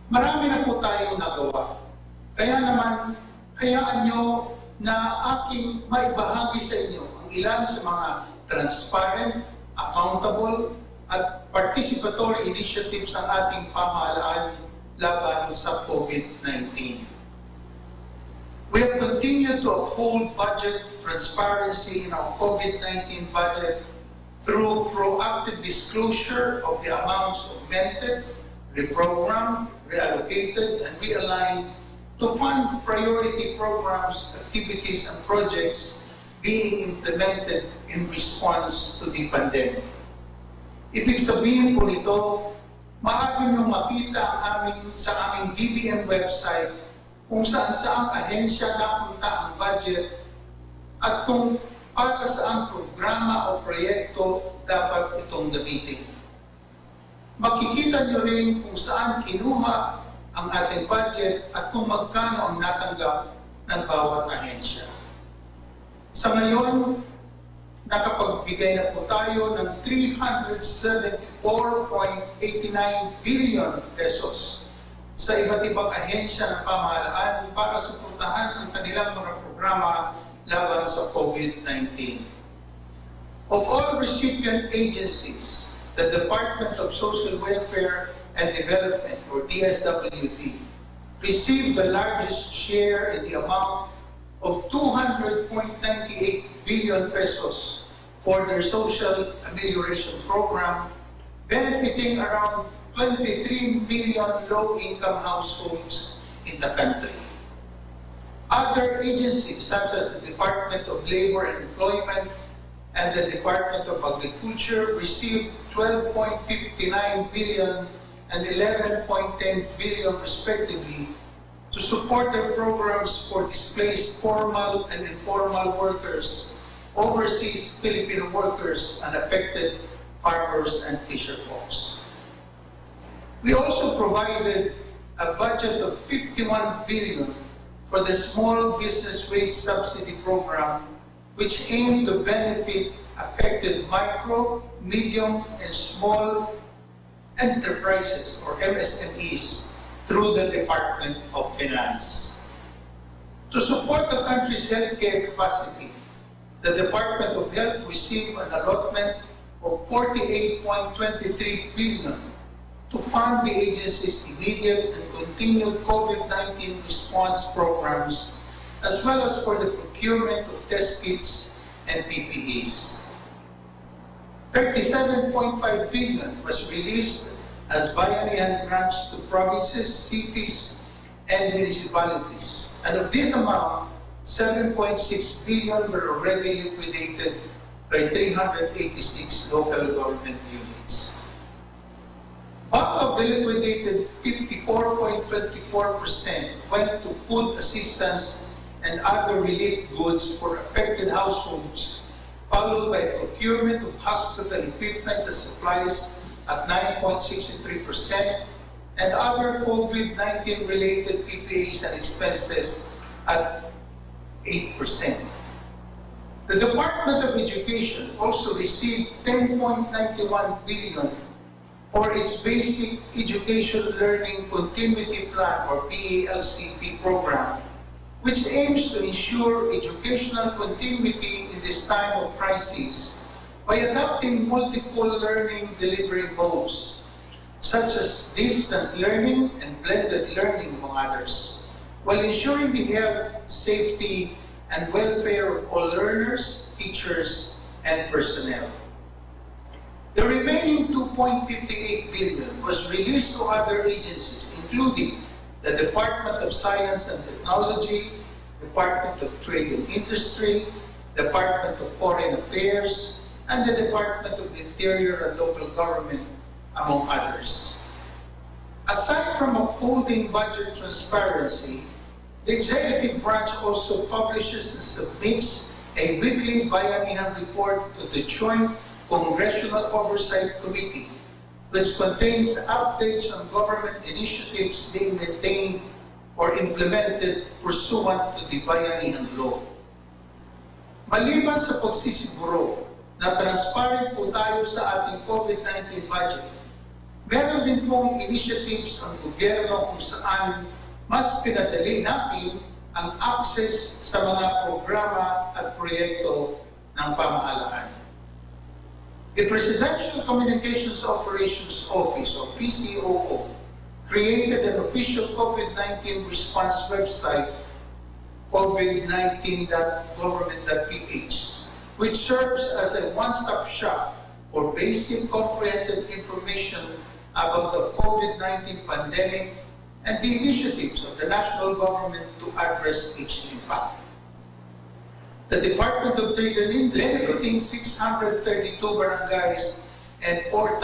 Speaker 19: Marami na po tayong nagawa. Kaya naman, hayaan nyo na aking maibahagi sa inyo ang ilan sa mga transparent, accountable, at participatory initiatives ng ating pamahalaan laban sa COVID-19. We have continued to uphold budget transparency in our COVID-19 budget through proactive disclosure of the amounts augmented, reprogrammed, reallocated, and realigned to fund priority programs, activities, and projects being implemented in response to the pandemic. Ibig sabihin po nito, maaari niyong makita sa aming DBM website kung saan ahensya napunta ang budget at kung para saang programa o proyekto dapat itong gamitin. Makikita niyo rin kung saan kinuha ang ating budget at kung magkano ang natanggap ng bawat ahensya. Sa ngayon, nakapagbigay na po tayo ng 374.89 billion pesos sa iba't ibang ahensya ng pamahalaan para suportahan ang kanilang mga programa laban sa COVID-19. Of all recipient agencies, the Department of Social Welfare and Development, or DSWD, received the largest share in the amount of 200.98 billion pesos for their social amelioration program, benefiting around 23 million low-income households in the country. Other agencies such as the Department of Labor and Employment and the Department of Agriculture received 12.59 billion and 11.10 billion respectively to support their programs for displaced formal and informal workers, overseas Filipino workers, and affected farmers and fisher folks. We also provided a budget of 51 billion for the Small Business Wage Subsidy Program, which aimed to benefit affected micro, medium, and small enterprises, or MSMEs, through the Department of Finance. To support the country's healthcare capacity, the Department of Health received an allotment of 48.23 billion to fund the agency's immediate and continued COVID-19 response programs, as well as for the procurement of test kits and PPEs. 37.5 billion was released as bayanihan grants to provinces, cities, and municipalities. And of this amount, 7.6 billion were already liquidated by 386 local government units. Out of the liquidated, 54.24% went to food assistance and other relief goods for affected households, followed by procurement of hospital equipment and supplies at 9.63%, and other COVID-19 related PPEs and expenses at 8%. The Department of Education also received 10.91 billion for its Basic Education Learning Continuity Plan, or BALCP program, which aims to ensure educational continuity in this time of crisis by adopting multiple learning delivery modes, such as distance learning and blended learning, among others, while ensuring the health, safety, and welfare of all learners, teachers, and personnel. The remaining 2.58 billion was released to other agencies, including the Department of Science and Technology, Department of Trade and Industry, Department of Foreign Affairs, and the Department of Interior and Local Government, among others. Aside from upholding budget transparency, the executive branch also publishes and submits a weekly bayanihan report to the Joint Congressional Oversight Committee, which contains updates on government initiatives being maintained or implemented pursuant to the bayanihan law. Maliban sa pagsisiguro na transparent po tayo sa ating COVID-19 budget. Meron din pong initiatives ang gobyerno kung saan mas pinadali natin ang access sa mga programa at proyekto ng pamahalaan. The Presidential Communications Operations Office, or PCOO, created an official COVID-19 response website, covid19.government.ph, which serves as a one-stop shop for basic comprehensive information about the COVID-19 pandemic and the initiatives of the national government to address its impact. The Department of Trade and Industry, 632 barangays and 4,000